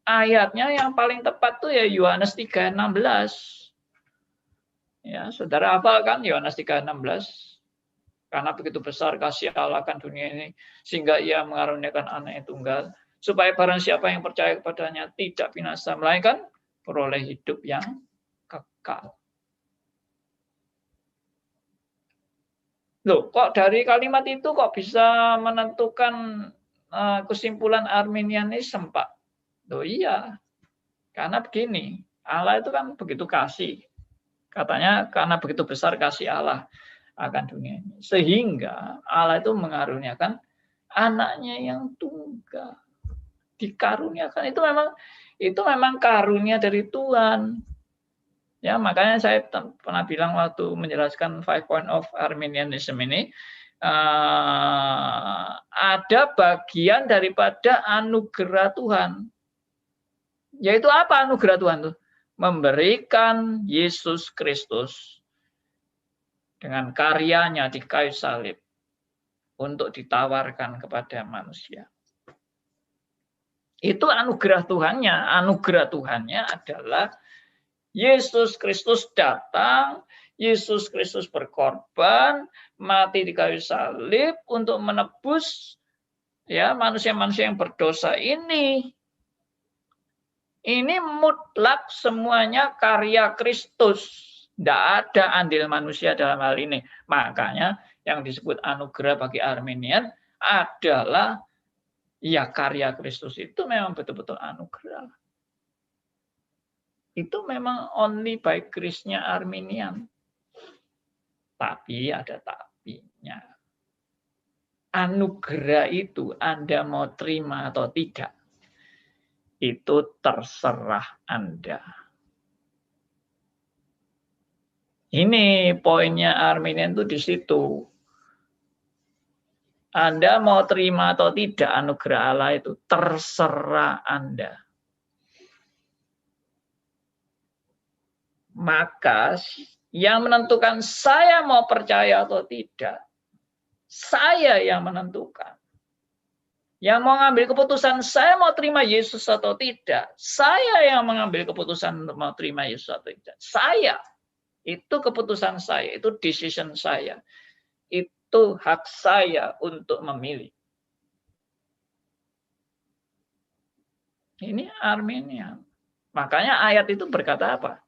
Ayatnya yang paling tepat tuh ya Yohanes 3:16. Ya, saudara hafal kan Yohanes 3:16? Karena begitu besar kasih Allah akan dunia ini, sehingga ia mengaruniakan anak yang tunggal, supaya barang siapa yang percaya kepadanya tidak binasa, melainkan beroleh hidup yang kekal. Loh, kok dari kalimat itu kok bisa menentukan kesimpulan Arminianisme, Pak? Loh iya, karena begini, Allah itu kan begitu kasih. Katanya karena begitu besar kasih Allah akan dunia ini. Sehingga Allah itu mengaruniakan anaknya yang tunggal. Dikaruniakan itu memang karunia dari Tuhan. Ya, makanya saya pernah bilang waktu menjelaskan 5 point of Arminianism ini, ada bagian daripada anugerah Tuhan. Yaitu apa anugerah Tuhan itu? Memberikan Yesus Kristus dengan karyanya di kayu salib untuk ditawarkan kepada manusia. Itu anugerah Tuhannya. Anugerah Tuhannya adalah Yesus Kristus datang, Yesus Kristus berkorban, mati di kayu salib untuk menebus ya manusia-manusia yang berdosa ini. Ini mutlak semuanya karya Kristus. Tidak ada andil manusia dalam hal ini. Makanya yang disebut anugerah bagi Arminian adalah ya karya Kristus itu memang betul-betul anugerah. Itu memang only by grace-nya Arminian. Tapi ada tapinya. Anugerah itu Anda mau terima atau tidak, itu terserah Anda. Ini poinnya Arminian itu di situ. Anda mau terima atau tidak anugerah Allah itu terserah Anda. Maka yang menentukan saya mau percaya atau tidak, saya yang menentukan. Yang mau mengambil keputusan saya mau terima Yesus atau tidak, saya yang mengambil keputusan untuk mau terima Yesus atau tidak. Saya. Itu keputusan saya, itu decision saya. Itu hak saya untuk memilih. Ini Arminian. Makanya ayat itu berkata apa?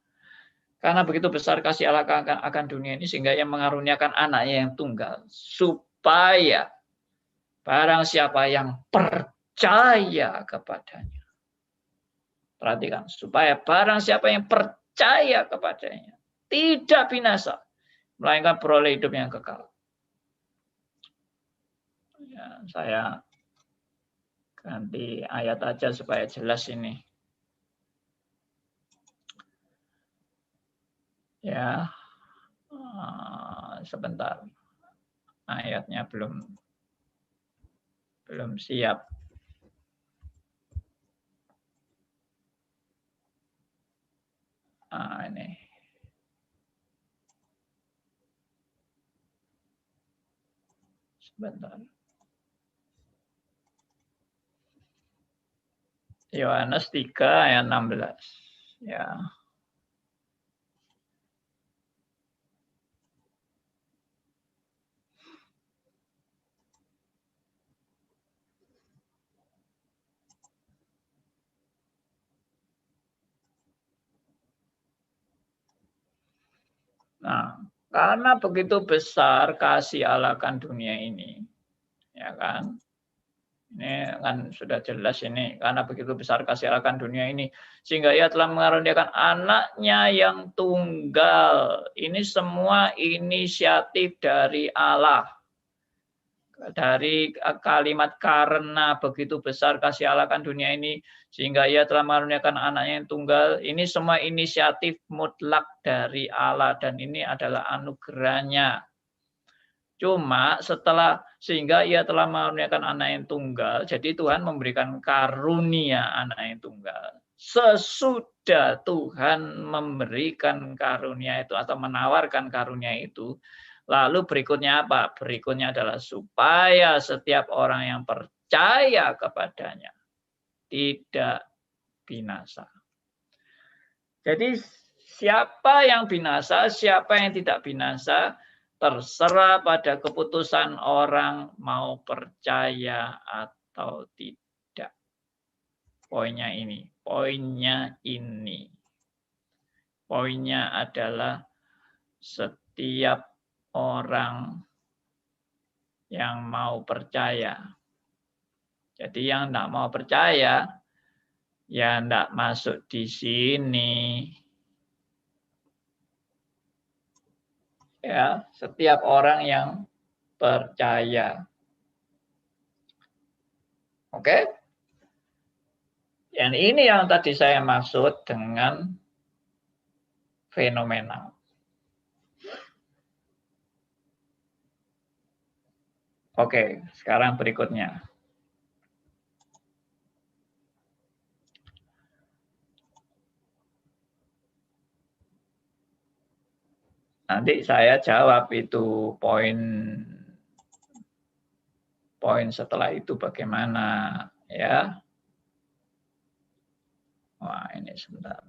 Karena begitu besar kasih Allah akan dunia ini, sehingga ia mengaruniakan anaknya yang tunggal. Supaya barang siapa yang percaya kepadanya. Perhatikan, supaya barang siapa yang percaya kepadanya. Tidak binasa, melainkan beroleh hidup yang kekal. Ya, saya ganti ayat aja supaya jelas ini. Ya, sebentar. Ayatnya belum siap. Ini. Sebentar. Yohanes 3 ayat 16. Ya. Nah, karena begitu besar kasih Allah akan dunia ini, ya kan? Ini kan sudah jelas ini, karena begitu besar kasih Allah akan dunia ini, sehingga ia telah mengaruniakan anaknya yang tunggal. Ini semua inisiatif dari Allah. Dari kalimat karena begitu besar kasih Allah akan dunia ini, sehingga ia telah mengaruniakan anaknya yang tunggal. Ini semua inisiatif mutlak dari Allah, dan ini adalah anugerahnya. Cuma sehingga ia telah mengaruniakan anak yang tunggal, jadi Tuhan memberikan karunia anak yang tunggal. Sesudah Tuhan memberikan karunia itu atau menawarkan karunia itu, lalu berikutnya apa? Berikutnya adalah supaya setiap orang yang percaya kepadanya tidak binasa. Jadi siapa yang binasa, siapa yang tidak binasa, terserah pada keputusan orang mau percaya atau tidak. Poinnya ini. Poinnya adalah setiap orang yang mau percaya. Jadi yang tidak mau percaya, ya tidak masuk di sini. Ya, setiap orang yang percaya. Oke? Dan ini yang tadi saya maksud dengan fenomenal. Oke, sekarang berikutnya. Nanti saya jawab itu poin setelah itu bagaimana, ya. Wah, ini sebentar.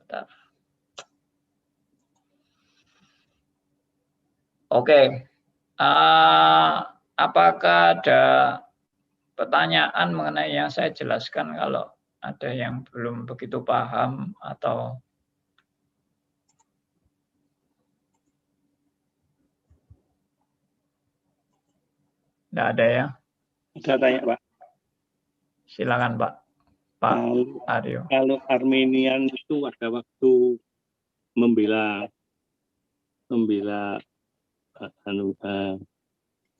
Oke. Apakah ada pertanyaan mengenai yang saya jelaskan? Kalau ada yang belum begitu paham atau tidak ada ya? Saya tanya, Pak. Silakan, Pak. Aryo. Kalau Armenian itu ada waktu membela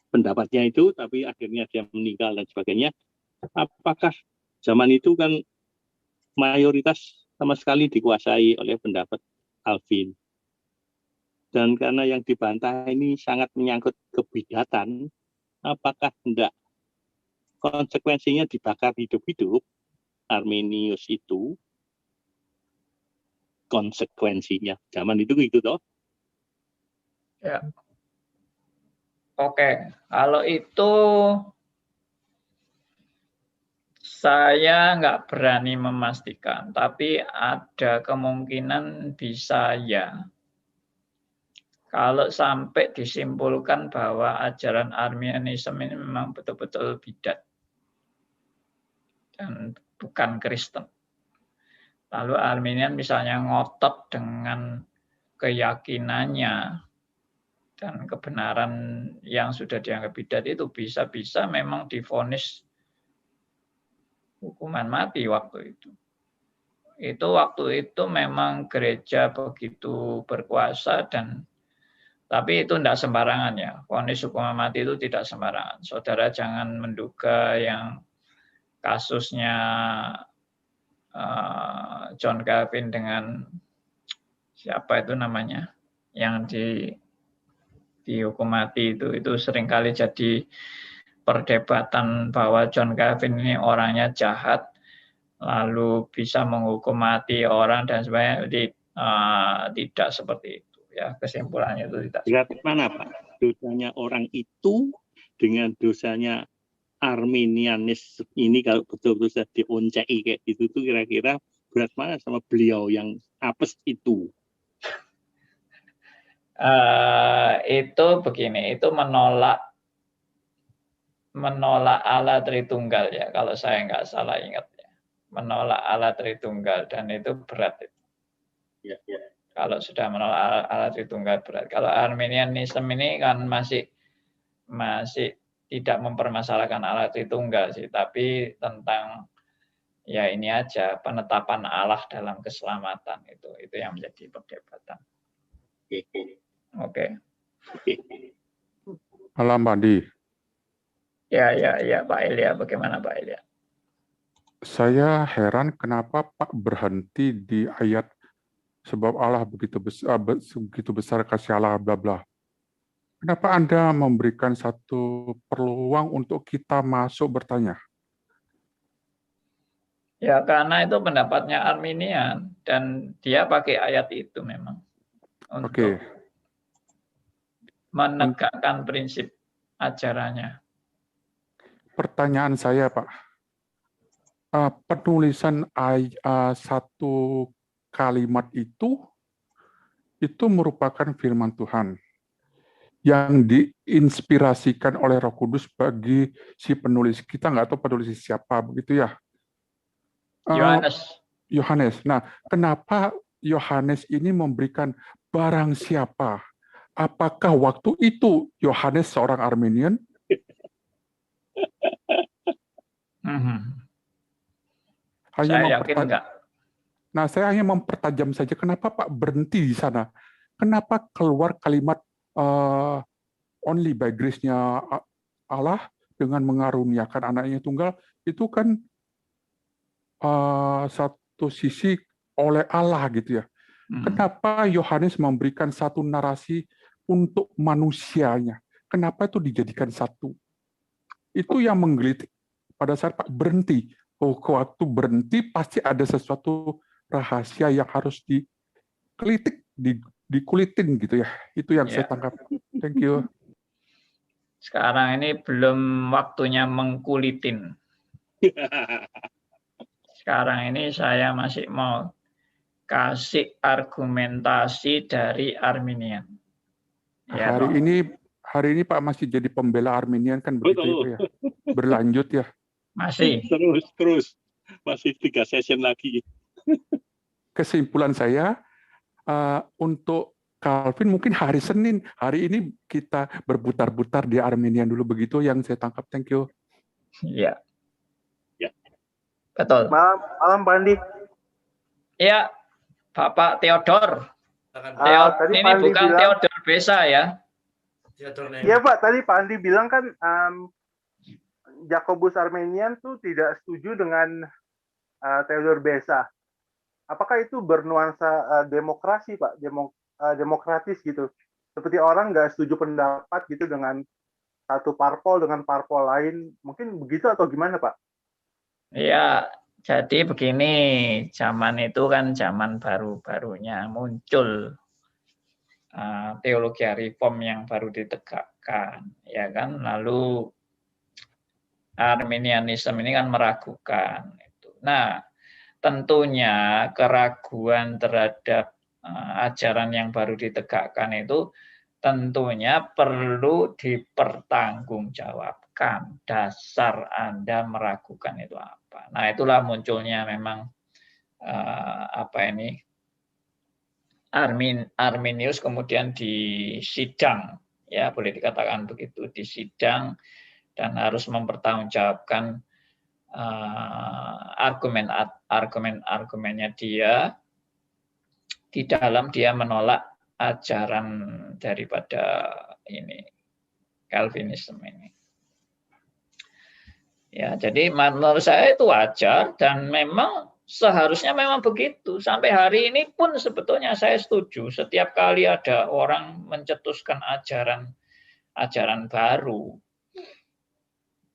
pendapatnya itu, tapi akhirnya dia meninggal dan sebagainya. Apakah zaman itu kan mayoritas sama sekali dikuasai oleh pendapat Alvin? Dan karena yang dibantah ini sangat menyangkut kebidatan, apakah hendak konsekuensinya dibakar hidup-hidup? Arminius itu konsekuensinya zaman itu gitu toh. Ya. Oke, kalau itu saya nggak berani memastikan, tapi ada kemungkinan bisa ya. Kalau sampai disimpulkan bahwa ajaran Arminianisme ini memang betul-betul bidat dan bukan Kristen. Lalu Arminian misalnya ngotot dengan keyakinannya dan kebenaran yang sudah dianggap bidat itu bisa-bisa memang divonis hukuman mati waktu itu. Waktu itu memang gereja begitu berkuasa tapi itu tidak sembarangan ya. Vonis hukuman mati itu tidak sembarangan. Saudara jangan menduga yang kasusnya John Calvin dengan siapa itu namanya yang dihukum mati itu seringkali jadi perdebatan bahwa John Calvin ini orangnya jahat lalu bisa menghukum mati orang dan sebagainya. Tidak seperti itu. Ya, kesimpulannya itu tidak. Berat mana, Pak? Dosanya orang itu dengan dosanya Arminianis ini kalau betul-betul sudah dioncei kayak gitu tuh kira-kira berat mana sama beliau yang apes itu? Itu begini, itu menolak Allah Tritunggal ya, kalau saya nggak salah ingat ya. Menolak Allah Tritunggal dan itu berat. Ya. Kalau sudah menolak Allah Tritunggal berat. Kalau Arminianisme ini kan masih tidak mempermasalahkan Allah Tritunggal sih, tapi tentang ya ini aja penetapan Allah dalam keselamatan itu yang menjadi perdebatan. Oke. Malam, Pak Andi. Ya, Pak Elia. Bagaimana Pak Elia? Saya heran kenapa Pak berhenti di ayat sebab Allah begitu besar kasih Allah bla bla. Kenapa Anda memberikan satu peluang untuk kita masuk bertanya? Ya karena itu pendapatnya Arminian dan dia pakai ayat itu memang untuk menegakkan prinsip ajarannya. Pertanyaan saya, Pak, penulisan satu kalimat itu merupakan firman Tuhan. yang diinspirasikan oleh Roh Kudus bagi si penulis. Kita nggak tahu penulis siapa, begitu ya. Yohanes. Yohanes. Nah, kenapa Yohanes ini memberikan barang siapa? Apakah waktu itu Yohanes seorang Arminian? Saya yakin enggak. Nah, saya hanya mempertajam saja. Kenapa Pak berhenti di sana? Kenapa keluar kalimat only by grace-nya Allah dengan mengaruniakan anaknya tunggal? Itu kan satu sisi oleh Allah gitu ya. Kenapa Yohanes memberikan satu narasi untuk manusianya? Kenapa itu dijadikan satu? Itu yang menggelitik pada saat Pak berhenti. Oh, waktu berhenti pasti ada sesuatu rahasia yang harus dikelitik, dikulitin gitu ya. Itu yang saya tangkap. Thank you. Sekarang ini belum waktunya mengkulitin. Sekarang ini saya masih mau kasih argumentasi dari Arminian. Ya, hari ini Pak masih jadi pembela Arminian kan begitu ya? Berlanjut ya? Masih. Terus. Masih 3 session lagi. Kesimpulan saya, untuk Calvin mungkin hari Senin. Hari ini kita berputar-putar di Arminian dulu, begitu yang saya tangkap. Thank you. Iya. Ya. Betul. Malam Pak Andi. Iya, Bapak Theodor. Ini bukan Theodor Besa ya. Iya Pak, tadi Pak Andi bilang kan Jakobus Arminian tuh tidak setuju dengan Theodor Besa. Apakah itu bernuansa demokrasi Pak, demokratis gitu? Seperti orang nggak setuju pendapat gitu dengan satu parpol dengan parpol lain, mungkin begitu atau gimana Pak? Iya, jadi begini, zaman itu kan zaman baru-barunya muncul teologi reform yang baru ditegakkan, ya kan? Lalu Arminianisme ini kan meragukan itu. Nah, tentunya keraguan terhadap ajaran yang baru ditegakkan itu tentunya perlu dipertanggungjawabkan. Dasar Anda meragukan itu apa? Nah, itulah munculnya memang Arminius kemudian disidang, ya boleh dikatakan begitu, disidang dan harus mempertanggungjawabkan argumen-argumennya dia di dalam dia menolak ajaran daripada ini Calvinisme ini. Ya, jadi menurut saya itu wajar dan memang seharusnya memang begitu. Sampai hari ini pun sebetulnya saya setuju. Setiap kali ada orang mencetuskan ajaran baru,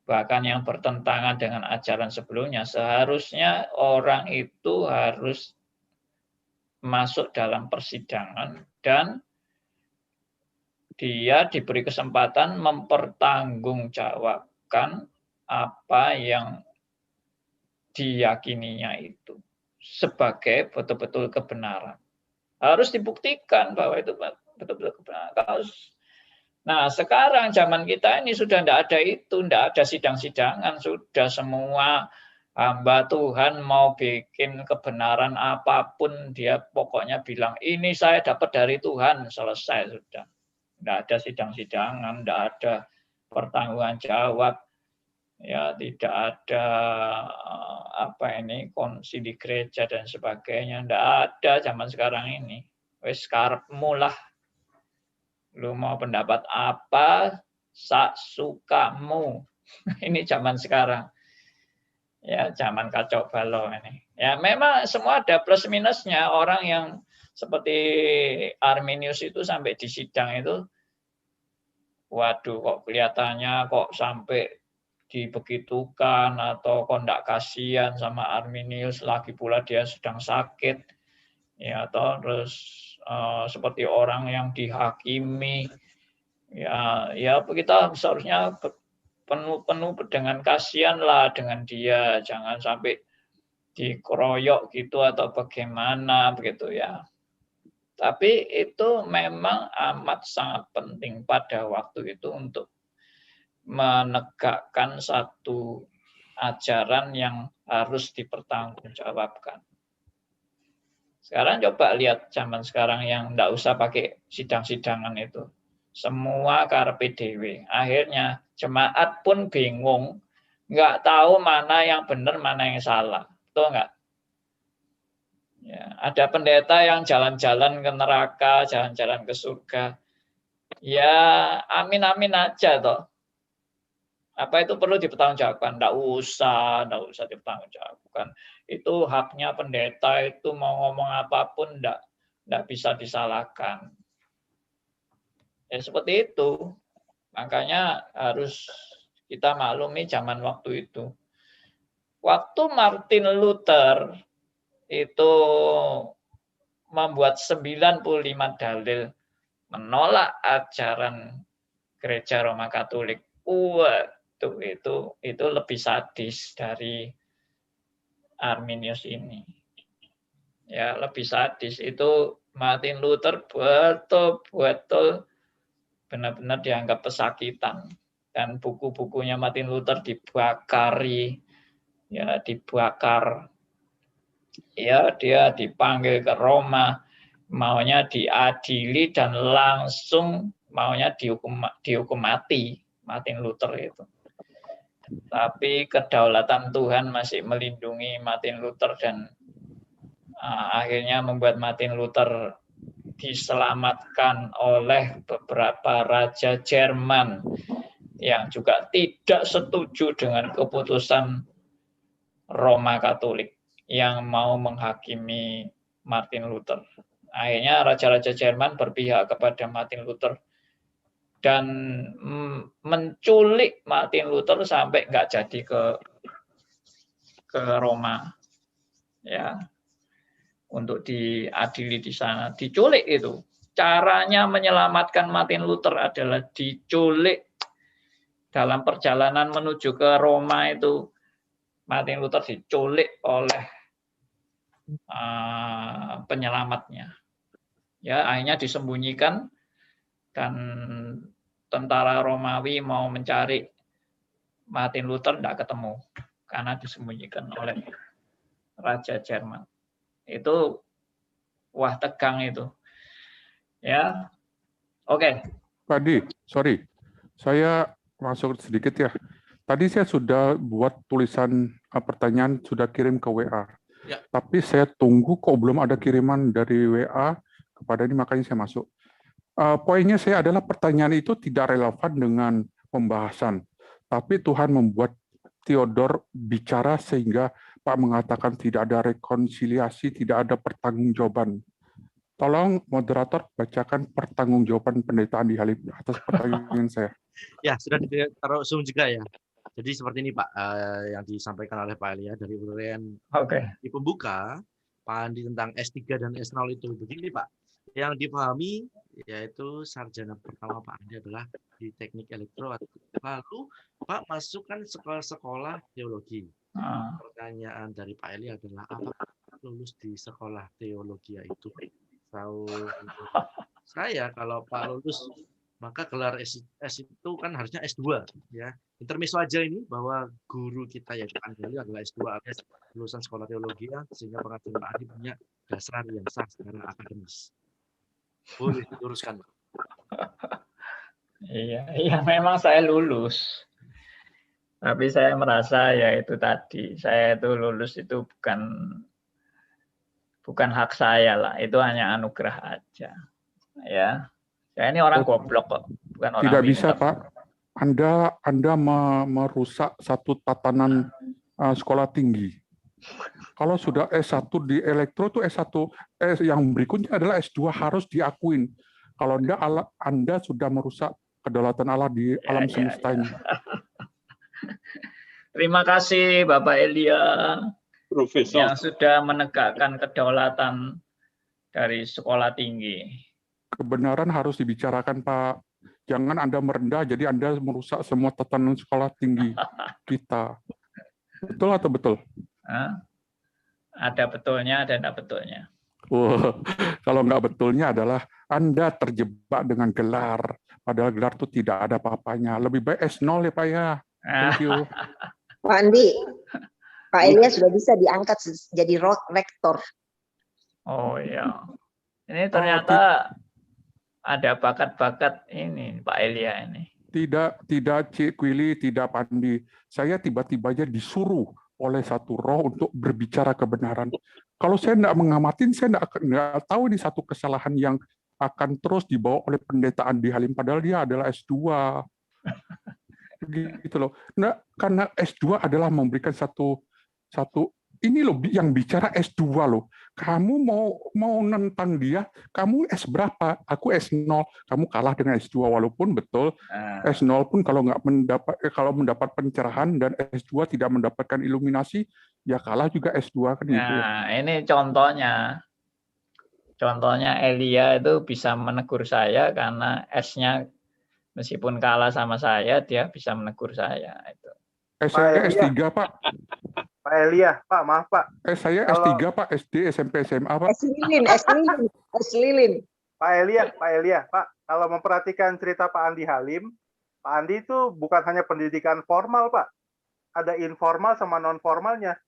bahkan yang bertentangan dengan ajaran sebelumnya, seharusnya orang itu harus masuk dalam persidangan dan dia diberi kesempatan mempertanggungjawabkan apa yang diyakininya itu sebagai betul-betul kebenaran. Harus dibuktikan bahwa itu betul-betul kebenaran. Nah, sekarang zaman kita ini sudah tidak ada itu, tidak ada sidang-sidangan, sudah semua hamba Tuhan mau bikin kebenaran apapun, dia pokoknya bilang, ini saya dapat dari Tuhan, selesai sudah. Tidak ada sidang-sidangan, tidak ada pertanggungan jawab, ya tidak ada konsili gereja dan sebagainya, tidak ada zaman sekarang ini. Wes karepmu lah. Lu mau pendapat apa, sak sukamu. Ini zaman sekarang. Ya, zaman kacau balau ini. Ya, memang semua ada plus minusnya. Orang yang seperti Arminius itu sampai di sidang itu, waduh kok kelihatannya kok sampai dibegitukan atau kok enggak kasihan sama Arminius, lagi pula dia sedang sakit. Ya, atau terus seperti orang yang dihakimi, ya kita seharusnya penuh dengan kasihan lah dengan dia, jangan sampai dikeroyok gitu atau bagaimana begitu ya. Tapi itu memang amat sangat penting pada waktu itu untuk menegakkan satu ajaran yang harus dipertanggungjawabkan. Sekarang coba lihat zaman sekarang yang enggak usah pakai sidang-sidangan itu. Semua karepe dhewe. Akhirnya jemaat pun bingung, enggak tahu mana yang benar, mana yang salah. Betul enggak? Ya, ada pendeta yang jalan-jalan ke neraka, jalan-jalan ke surga. Ya, amin-amin aja toh. Apa itu perlu dipertanggungjawabkan? Enggak usah dipertanggungjawabkan. Itu haknya pendeta, itu mau ngomong apapun enggak bisa disalahkan. Ya seperti itu. Makanya harus kita maklumi zaman waktu itu. Waktu Martin Luther itu membuat 95 dalil menolak ajaran Gereja Roma Katolik. Itu lebih sadis dari Arminius ini. Ya, lebih sadis. Itu Martin Luther betul-betul benar-benar dianggap pesakitan. Dan buku-bukunya Martin Luther dibakari, ya dibakar. Ya, dia dipanggil ke Roma, maunya diadili dan langsung maunya dihukum mati Martin Luther itu. Tapi kedaulatan Tuhan masih melindungi Martin Luther dan akhirnya membuat Martin Luther diselamatkan oleh beberapa raja Jerman yang juga tidak setuju dengan keputusan Roma Katolik yang mau menghakimi Martin Luther. Akhirnya raja-raja Jerman berpihak kepada Martin Luther dan menculik Martin Luther sampai nggak jadi ke Roma, ya, untuk diadili di sana. Diculik itu. Caranya menyelamatkan Martin Luther adalah diculik. Dalam perjalanan menuju ke Roma itu, Martin Luther diculik oleh penyelamatnya. Ya, akhirnya disembunyikan dan tentara Romawi mau mencari Martin Luther tidak ketemu karena disembunyikan oleh Raja Jerman. Itu wah tegang itu. Ya. Oke. Pak Di, sorry. Saya masuk sedikit ya. Tadi saya sudah buat tulisan pertanyaan, sudah kirim ke WA. Ya. Tapi saya tunggu kok belum ada kiriman dari WA kepada ini, makanya saya masuk. Poinnya saya adalah pertanyaan itu tidak relevan dengan pembahasan. Tapi Tuhan membuat Theodor bicara sehingga Pak mengatakan tidak ada rekonsiliasi, tidak ada pertanggungjawaban. Tolong moderator bacakan pertanggungjawaban pendeta Andi Halim atas pertanyaan saya. Ya, sudah ditaruh Zoom juga ya. Jadi seperti ini Pak, yang disampaikan oleh Pak Elia dari uraian di pembuka, Pak Andi tentang S3 dan S0 itu. Begini Pak, yang dipahami yaitu sarjana pertama Pak Andi adalah di teknik elektro. Lalu Pak masukkan sekolah teologi. Pertanyaan dari Pak Elia adalah apakah lulus di sekolah teologi itu? Saya kalau Pak lulus maka gelar S itu kan harusnya S2 ya. Intermezzo aja ini bahwa guru kita yaitu Andi adalah S2 alias lulusan sekolah teologi ya, sehingga pengajian Pak Andi punya dasar yang sah secara akademis. Boleh diluruskan. Iya, memang saya lulus. Tapi saya merasa ya itu tadi, saya itu lulus itu bukan hak saya lah, itu hanya anugerah aja. Ya, saya ini orang goblok kok, bukan orang tidak pintar. Bisa Pak, Anda merusak satu tatanan sekolah tinggi. Kalau sudah S1 di elektro itu S1, yang berikutnya adalah S2 harus diakuin. Kalau Anda sudah merusak kedaulatan Allah di alam semesta ini. Terima kasih Bapak Elia. Profesor. Yang sudah menegakkan kedaulatan dari sekolah tinggi. Kebenaran harus dibicarakan, Pak. Jangan Anda merendah, jadi Anda merusak semua tatanan sekolah tinggi kita. Betul atau betul? Ada betulnya dan tidak betulnya. Wah, kalau nggak betulnya adalah Anda terjebak dengan gelar. Padahal gelar itu tidak ada apa-apanya. Lebih baik S0 ya Pak ya. Thank you. Pak Andi, Pak Elia sudah bisa diangkat jadi rektor. Oh iya. Ini ternyata ada bakat-bakat ini Pak Elia ini. Tidak Cik Kwili, tidak Pandi. Saya tiba-tiba aja disuruh oleh satu roh untuk berbicara kebenaran. Kalau saya tidak mengamatin, saya tidak tahu ini satu kesalahan yang akan terus dibawa oleh pendeta Andi Halim, padahal dia adalah S2. Gitu loh. Nah, karena S2 adalah memberikan satu ini loh yang bicara S2 loh. Kamu mau nentang dia, kamu S berapa? Aku S0. Kamu kalah dengan S2 walaupun betul S0 pun kalau mendapat pencerahan dan S2 tidak mendapatkan iluminasi, ya kalah juga S2 kan gitu. Nah, ini contohnya. Contohnya Elia itu bisa menegur saya karena S-nya meskipun kalah sama saya, dia bisa menegur saya. Itu. Saya S3 Pak. Pak Elia, Pak, maaf Pak. Saya S3 Pak, SD, SMP, SMA Pak. S lilin. Pak Elia, Pak, kalau memperhatikan cerita Pak Andi Halim, Pak Andi itu bukan hanya pendidikan formal Pak, ada informal sama non formalnya.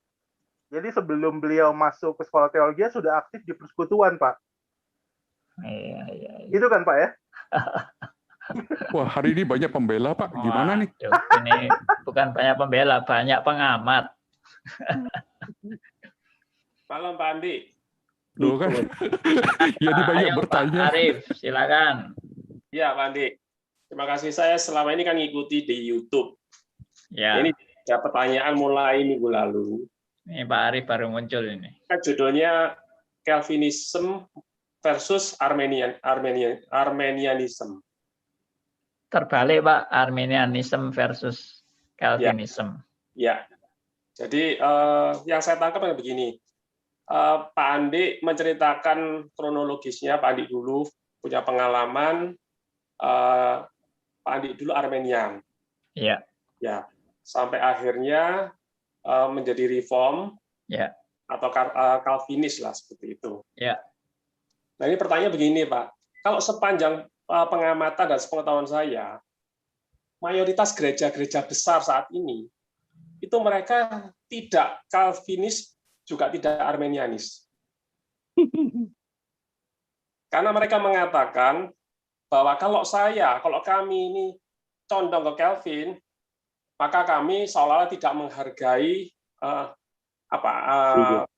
Jadi sebelum beliau masuk ke sekolah teologi sudah aktif di persekutuan Pak. Iya. Itu kan Pak ya? Wah, hari ini banyak pembela Pak. Gimana nih? Ini bukan banyak pembela, banyak pengamat. Malam Pak Andi. Loh kan? Jadi banyak bertanya. Pak Arif, silakan. Ya Pak Andi. Terima kasih, saya selama ini kan ngikuti di YouTube. Ya. Ini ada pertanyaan mulai minggu lalu. Ini Pak Arif baru muncul ini. Judulnya Calvinism versus Armenianism. Terbalik Pak, Armenianism versus Calvinism. Ya. Jadi yang saya tangkap begini, Pak Andi menceritakan kronologisnya. Pak Andi dulu punya pengalaman, Pak Andi dulu Armenian. Iya. Ya, sampai akhirnya menjadi Reform, ya, atau Calvinis lah seperti itu. Ya. Nah ini pertanyaan begini Pak, kalau sepanjang pengamatan dan sepengetahuan saya, mayoritas gereja-gereja besar saat ini itu mereka tidak Calvinis, juga tidak Armenianis. Karena mereka mengatakan bahwa kalau kami ini condong ke Calvin, maka kami seolah-olah tidak menghargai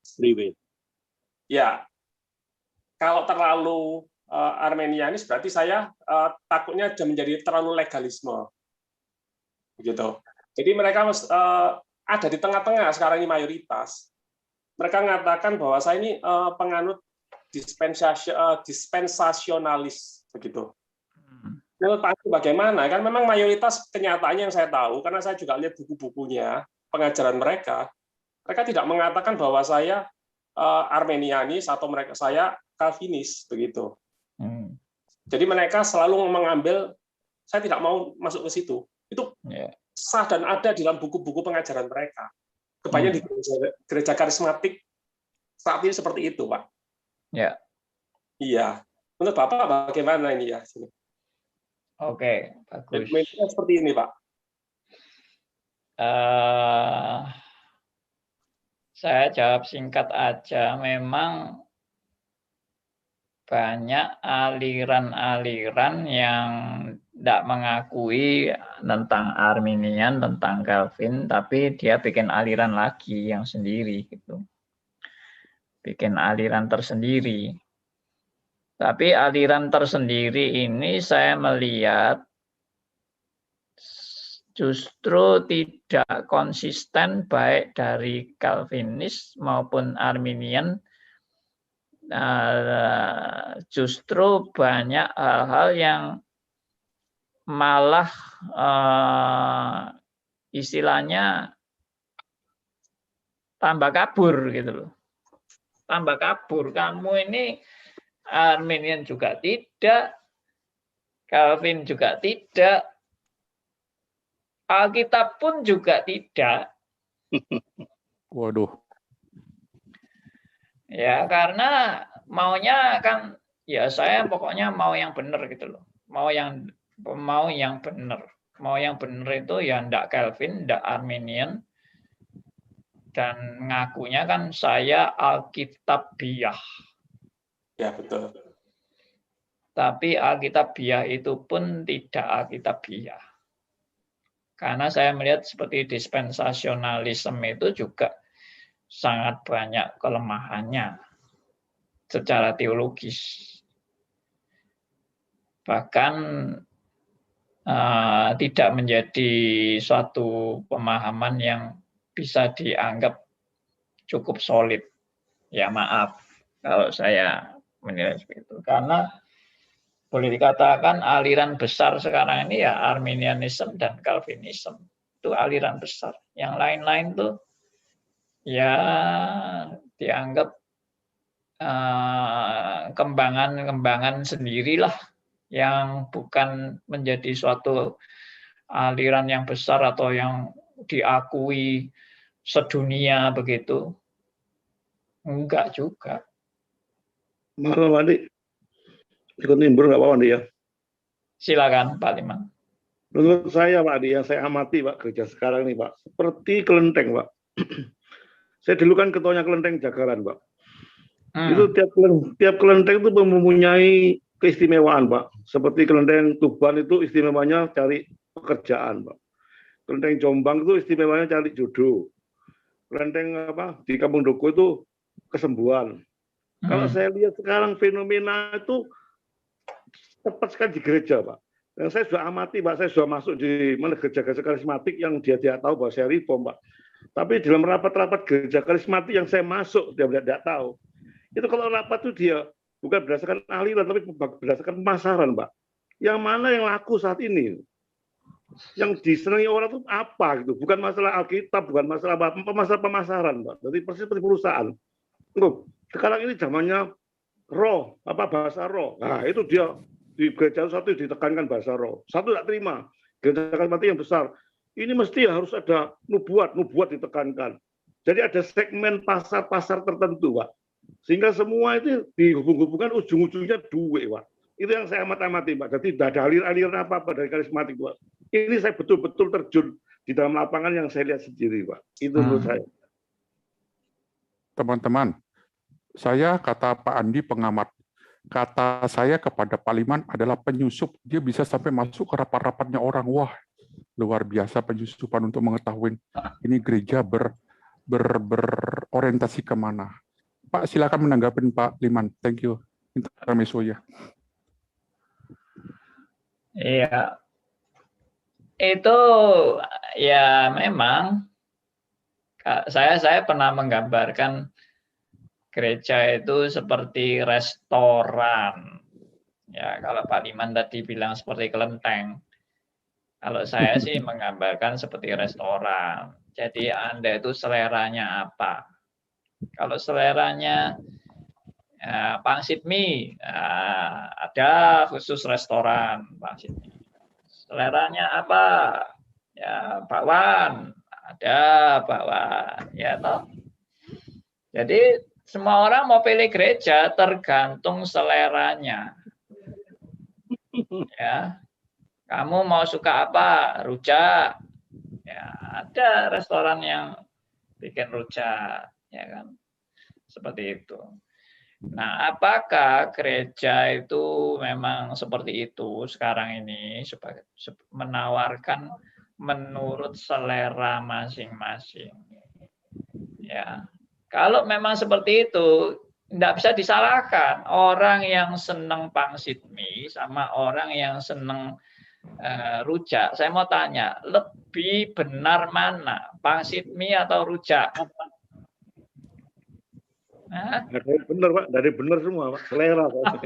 free will. Ya, kalau terlalu Armenianis berarti saya takutnya menjadi terlalu legalisme, begitu. Jadi mereka ada di tengah-tengah sekarang ini mayoritas. Mereka mengatakan bahwa saya ini penganut dispensasionalis, begitu. Menurut Pak bagaimana? Kan memang mayoritas kenyataannya yang saya tahu, karena saya juga lihat buku-bukunya, pengajaran mereka tidak mengatakan bahwa saya Armenianis atau saya Calvinis, begitu. Jadi mereka selalu mengambil, saya tidak mau masuk ke situ. Itu sah dan ada di dalam buku-buku pengajaran mereka. Kebanyakan di gereja karismatik saat ini seperti itu, Pak. Ya. Iya. Menurut Bapak bagaimana ini ya? Oke, bagus. Seperti ini, Pak. Saya jawab singkat aja. Memang banyak aliran-aliran yang tidak mengakui tentang Arminian, tentang Calvin, tapi dia bikin aliran lagi yang sendiri gitu. Bikin aliran tersendiri. Tapi aliran tersendiri ini saya melihat justru tidak konsisten baik dari Calvinis maupun Arminian. Justru banyak hal-hal yang malah istilahnya tambah kabur gitu loh. Tambah kabur. Kamu ini Arminian juga tidak, Calvin juga tidak, Alkitab pun juga tidak. Waduh. Ya, karena maunya kan ya saya pokoknya mau yang benar gitu loh. Mau yang benar. Mau yang benar itu ya ndak Calvin, ndak Arminian, dan ngakunya kan saya Alkitabiah. Ya, betul. Tapi Alkitabiah itu pun tidak Alkitabiah. Karena saya melihat seperti dispensasionalisme itu juga sangat banyak kelemahannya secara teologis. Bahkan tidak menjadi suatu pemahaman yang bisa dianggap cukup solid. Ya maaf kalau saya menilai seperti itu. Karena boleh dikatakan aliran besar sekarang ini ya Arminianism dan Calvinism. Itu aliran besar. Yang lain-lain tuh ya dianggap kembangan sendirilah yang bukan menjadi suatu aliran yang besar atau yang diakui sedunia begitu. Enggak juga. Malam Andi, ikut nimbrung nggak apa-apa Andi ya? Silakan Pak Liman. Menurut saya Pak Andi, yang saya amati Pak gereja sekarang nih Pak, seperti kelenteng Pak. Saya dulu kan ketuanya kelenteng Jagalan Pak. Itu tiap kelenteng itu mempunyai keistimewaan Pak. Seperti kelenteng Tuban itu istimewanya cari pekerjaan Pak. Kelenteng Jombang itu istimewanya cari jodoh. Kelenteng di Kampung Doko itu kesembuhan. Kalau saya lihat sekarang fenomena itu tepat sekali di gereja Pak. Dan saya sudah amati Pak, saya sudah masuk di mana gereja-gereja karismatik yang dia tidak tahu bahwa saya reform Pak. Tapi dalam rapat-rapat gereja karismatik yang saya masuk, dia tidak tahu. Itu kalau rapat itu dia bukan berdasarkan aliran, tapi berdasarkan pemasaran, Pak. Yang mana yang laku saat ini? Yang disenangi orang itu apa gitu? Bukan masalah Alkitab, bukan masalah apa, pemasaran, Pak. Jadi persis seperti perusahaan. Sekarang ini zamannya roh, bahasa roh. Nah, itu dia di gereja satu ditekankan bahasa roh. Satu tidak terima. Gereja karismatik yang besar. Ini mesti harus ada nubuat ditekankan. Jadi ada segmen pasar-pasar tertentu, Pak. Sehingga semua itu dihubung-hubungkan ujung-ujungnya duit, Pak. Itu yang saya amati, Pak. Jadi tidak ada aliran apa-apa dari karismatik, Pak. Ini saya betul-betul terjun di dalam lapangan yang saya lihat sendiri, Pak. Itu menurut saya. Teman-teman, kata Pak Andi pengamat, kata saya kepada Pak Liman adalah penyusup. Dia bisa sampai masuk ke rapat-rapatnya orang. Wah, luar biasa penyusupan untuk mengetahui ini gereja berorientasi kemana. Pak, silakan menanggapi Pak Liman. Thank you. Intermezzo ya. Iya. Itu ya memang saya pernah menggambarkan gereja itu seperti restoran. Ya, kalau Pak Liman tadi bilang seperti kelenteng. Kalau saya sih menggambarkan seperti restoran. Jadi Anda itu seleranya apa? Kalau seleranya pangsit mie, ada khusus restoran pangsit mie. Seleranya apa? Ya bakwan, ada bakwan, ya toh. Jadi semua orang mau pilih gereja tergantung seleranya. Ya, kamu mau suka apa? Rujak. Ya, ada restoran yang bikin rujak. Ya kan, seperti itu. Nah, apakah gereja itu memang seperti itu sekarang ini menawarkan menurut selera masing-masing? Ya, kalau memang seperti itu, tidak bisa disalahkan. Orang yang senang pangsit mie sama orang yang senang rujak. Saya mau tanya, lebih benar mana, pangsit mie atau rujak? Benar Pak, dari benar semua Pak, selera Pak.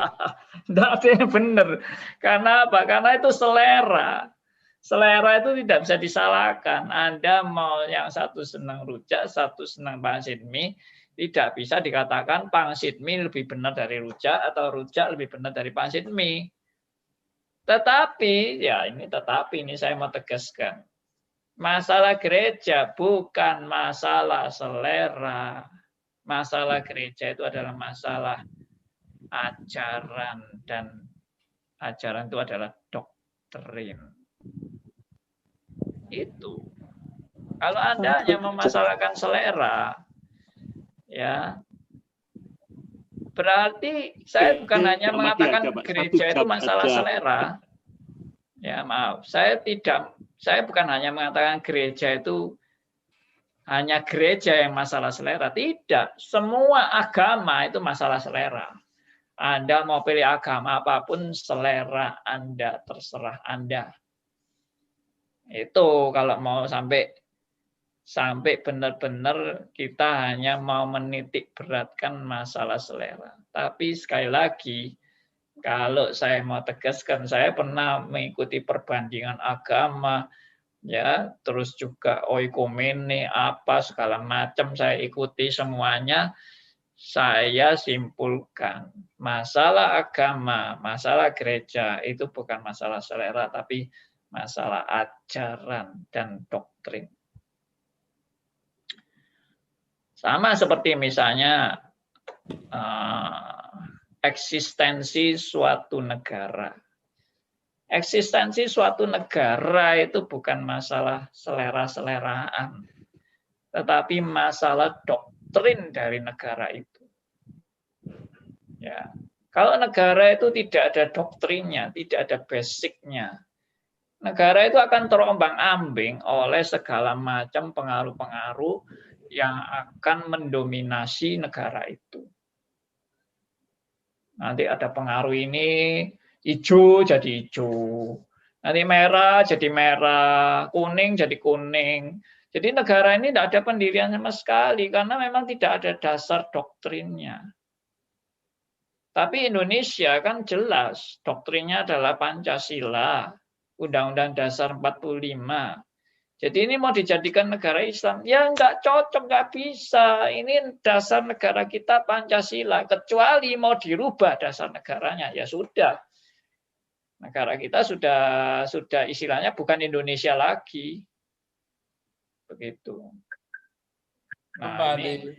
Tidak ada yang benar. Karena apa? Karena itu selera. Selera itu tidak bisa disalahkan. Anda mau yang satu senang rujak, satu senang pangsit mie, tidak bisa dikatakan pangsit mie lebih benar dari rujak atau rujak lebih benar dari pangsit mie. Tetapi ini saya mau tegaskan. Masalah gereja bukan masalah selera. Masalah gereja itu adalah masalah ajaran, dan ajaran itu adalah doktrin. Itu. Kalau Anda hanya memasalahkan selera, ya berarti saya bukan hanya mengatakan gereja itu masalah selera. Ya maaf, saya bukan hanya mengatakan gereja itu hanya gereja yang masalah selera. Tidak, semua agama itu masalah selera. Anda mau pilih agama apapun, selera Anda, terserah Anda. Itu kalau mau sampai benar-benar kita hanya mau menitik beratkan masalah selera. Tapi sekali lagi, kalau saya mau tegaskan, saya pernah mengikuti perbandingan agama, ya, terus juga oikumene, apa segala macam saya ikuti semuanya. Saya simpulkan, masalah agama, masalah gereja itu bukan masalah selera, tapi masalah ajaran dan doktrin. Sama seperti misalnya eksistensi suatu negara. Eksistensi suatu negara itu bukan masalah selera-seleraan, tetapi masalah doktrin dari negara itu. Ya. Kalau negara itu tidak ada doktrinnya, tidak ada basicnya, negara itu akan terombang-ambing oleh segala macam pengaruh-pengaruh yang akan mendominasi negara itu. Nanti ada pengaruh ini, hijau jadi hijau, nanti merah jadi merah, kuning jadi kuning. Jadi negara ini tidak ada pendirian sama sekali, karena memang tidak ada dasar doktrinnya. Tapi Indonesia kan jelas, doktrinnya adalah Pancasila, Undang-Undang Dasar 45. Jadi ini mau dijadikan negara Islam, ya nggak cocok, nggak bisa. Ini dasar negara kita Pancasila, kecuali mau dirubah dasar negaranya, ya sudah. Negara kita sudah istilahnya bukan Indonesia lagi. Begitu. Nah, ini.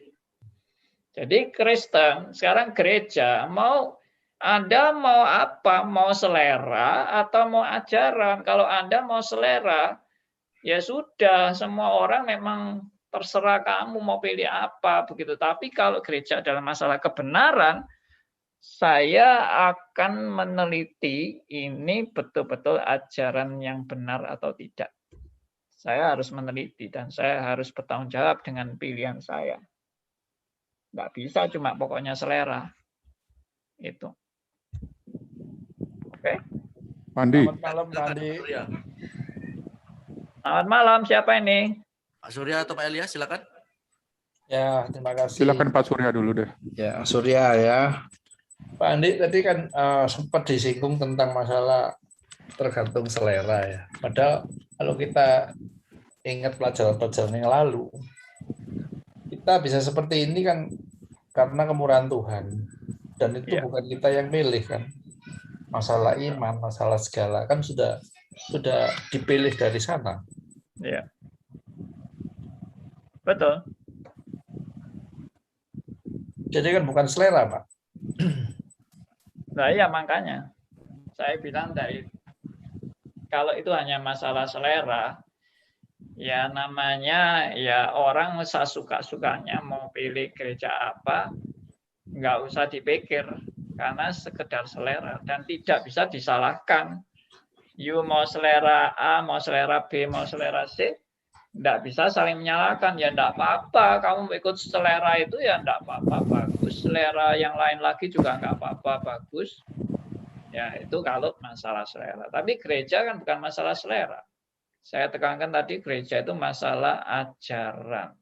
Jadi Kristen, sekarang gereja, Anda mau apa? Mau selera atau mau ajaran? Kalau Anda mau selera, ya sudah, semua orang memang terserah kamu mau pilih apa begitu. Tapi kalau gereja adalah masalah kebenaran, saya akan meneliti ini betul-betul ajaran yang benar atau tidak. Saya harus meneliti dan saya harus bertanggung jawab dengan pilihan saya. Nggak bisa cuma pokoknya selera. Itu. Oke. Pandi. Selamat malam, Pandi. Selamat malam, siapa ini? Pak Surya atau Pak Elias, silakan. Ya, terima kasih. Silakan Pak Surya dulu deh. Ya, Surya ya. Pak Andi tadi kan sempat disinggung tentang masalah tergantung selera ya. Padahal kalau kita ingat pelajaran-pelajaran yang lalu, kita bisa seperti ini kan karena kemurahan Tuhan. Dan itu bukan kita yang milih kan. Masalah iman, masalah segala kan sudah dipilih dari sana. Iya. Betul. Jadi kan bukan selera, Pak. Nah iya, makanya saya bilang kalau itu hanya masalah selera, ya namanya ya orang suka-sukanya mau pilih gereja apa, nggak usah dipikir karena sekedar selera dan tidak bisa disalahkan. You mau selera A, mau selera B, mau selera C, nggak bisa saling menyalahkan. Ya nggak apa-apa, kamu ikut selera itu ya nggak apa-apa, bagus. Selera yang lain lagi juga nggak apa-apa, bagus. Ya itu kalau masalah selera. Tapi gereja kan bukan masalah selera. Saya tekankan tadi gereja itu masalah ajaran.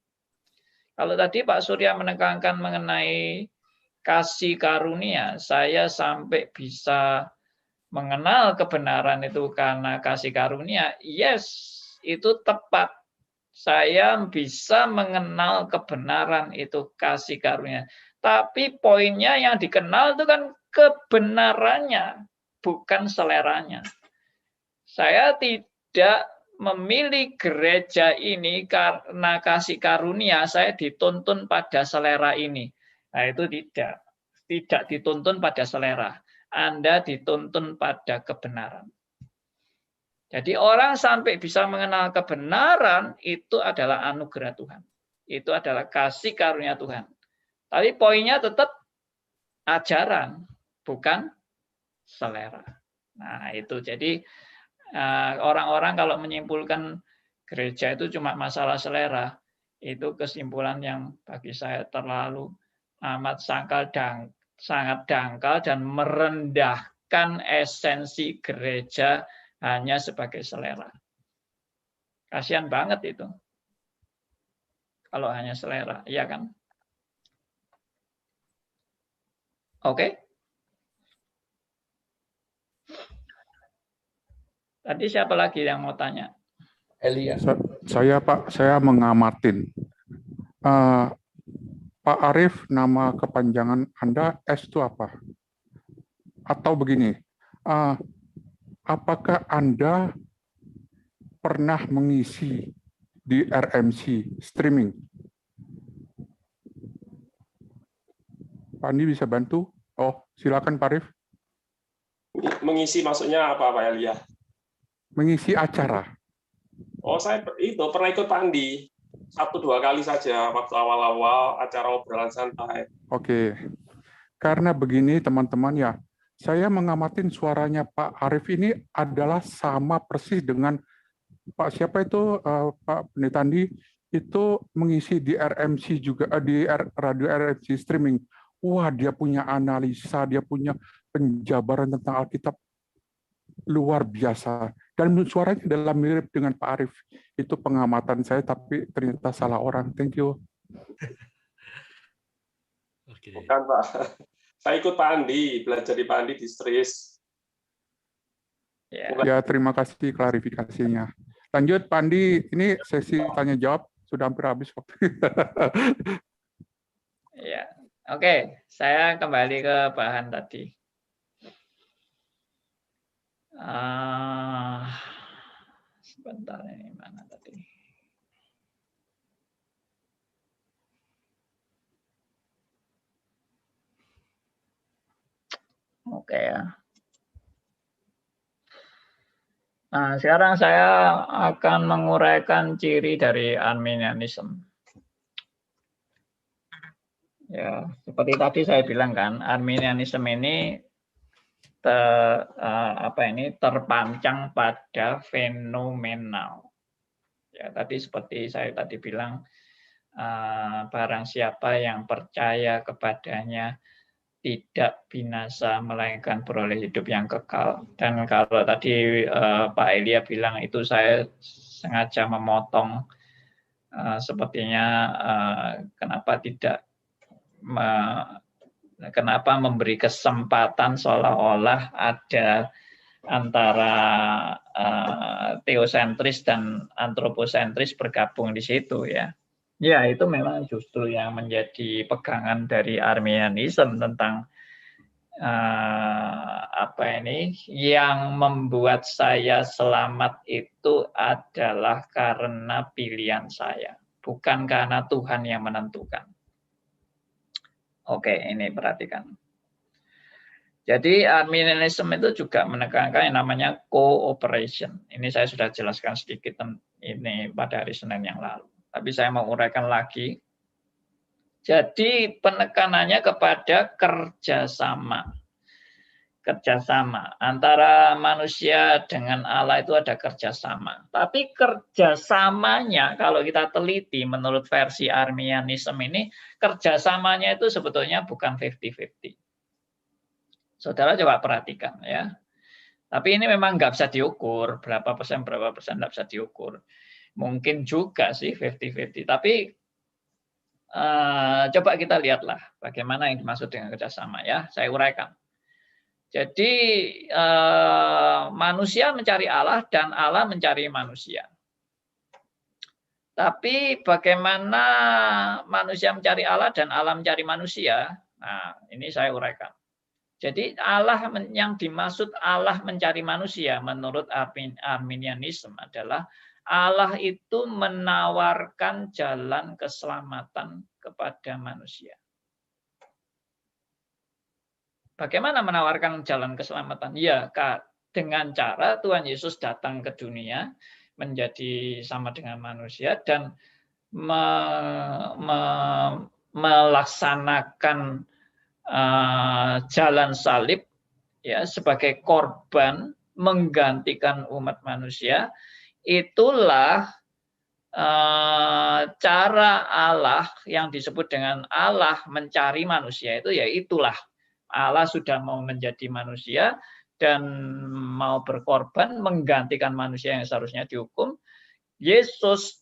Kalau tadi Pak Surya menekankan mengenai kasih karunia, saya sampai bisa mengenal kebenaran itu karena kasih karunia, yes, itu tepat. Saya bisa mengenal kebenaran itu kasih karunia. Tapi poinnya yang dikenal itu kan kebenarannya, bukan seleranya. Saya tidak memilih gereja ini karena kasih karunia, saya dituntun pada selera ini. Nah itu tidak. tidak dituntun pada selera. Anda dituntun pada kebenaran. Jadi orang sampai bisa mengenal kebenaran itu adalah anugerah Tuhan. Itu adalah kasih karunia Tuhan. Tapi poinnya tetap ajaran, bukan selera. Nah, itu jadi orang-orang kalau menyimpulkan gereja itu cuma masalah selera, itu kesimpulan yang bagi saya terlalu amat sangat dangkal dan merendahkan esensi gereja hanya sebagai selera. Kasihan banget itu. Kalau hanya selera, iya kan? Oke. Tadi siapa lagi yang mau tanya? Elia. Saya Pak, saya mengamatin. Pak Arief, nama kepanjangan Anda S itu apa? Atau begini, apakah Anda pernah mengisi di RMC streaming? Pak Andi bisa bantu? Oh, silakan Pak Arief. Mengisi maksudnya apa Pak Elia? Mengisi acara. Oh, saya itu pernah ikut Pak Andi 1-2 kali saja waktu awal-awal acara obrolan santai. Oke. Karena begini teman-teman ya, saya mengamatin suaranya Pak Arief ini adalah sama persis dengan Pak siapa itu Pak Pendeta Andi itu mengisi di RMC juga di radio RMC streaming. Wah, dia punya analisa, dia punya penjabaran tentang Alkitab luar biasa. Dan suaranya adalah mirip dengan Pak Arief. Itu pengamatan saya, tapi ternyata salah orang. Thank you. Bukan Pak. Saya ikut Pak Andi, belajar di Pak Andi di Stris. Ya, terima kasih klarifikasinya. Lanjut Pak Andi, ini sesi tanya jawab sudah hampir habis waktu. Ya, oke. Saya kembali ke bahan tadi. Sebentar, ini mana tadi? Oke ya. Nah, sekarang saya akan menguraikan ciri dari Arminianism. Ya, seperti tadi saya bilang kan, Arminianism ini terpancang pada fenomenal. Ya, tadi seperti saya tadi bilang, barang siapa yang percaya kepadanya tidak binasa melainkan beroleh hidup yang kekal. Dan kalau tadi Pak Elia bilang itu saya sengaja memotong, sepertinya kenapa memberi kesempatan seolah-olah ada antara teosentris dan antroposentris bergabung di situ ya. Ya, itu memang justru yang menjadi pegangan dari Arminianism tentang yang membuat saya selamat itu adalah karena pilihan saya, bukan karena Tuhan yang menentukan. Oke, ini perhatikan. Jadi Arminianism itu juga menekankan yang namanya cooperation. Ini saya sudah jelaskan sedikit ini pada hari Senin yang lalu. Tapi saya mau uraikan lagi. Jadi penekanannya kepada kerjasama. Kerjasama. Antara manusia dengan Allah itu ada kerjasama. Tapi kerjasamanya kalau kita teliti menurut versi Arminianism ini, kerjasamanya itu sebetulnya bukan 50-50. Saudara coba perhatikan ya. Tapi ini memang nggak bisa diukur. Berapa persen nggak bisa diukur. Mungkin juga sih 50-50, tapi coba kita lihatlah bagaimana yang dimaksud dengan kerjasama ya. Saya uraikan. Jadi manusia mencari Allah dan Allah mencari manusia. Tapi bagaimana manusia mencari Allah dan Allah mencari manusia? Nah, ini saya uraikan. Jadi Allah yang dimaksud Allah mencari manusia menurut Arminianism adalah Allah itu menawarkan jalan keselamatan kepada manusia. Bagaimana menawarkan jalan keselamatan? Ya, dengan cara Tuhan Yesus datang ke dunia menjadi sama dengan manusia dan melaksanakan jalan salib ya sebagai korban menggantikan umat manusia. Itulah cara Allah yang disebut dengan Allah mencari manusia itu, ya itulah Allah sudah mau menjadi manusia dan mau berkorban menggantikan manusia yang seharusnya dihukum. Yesus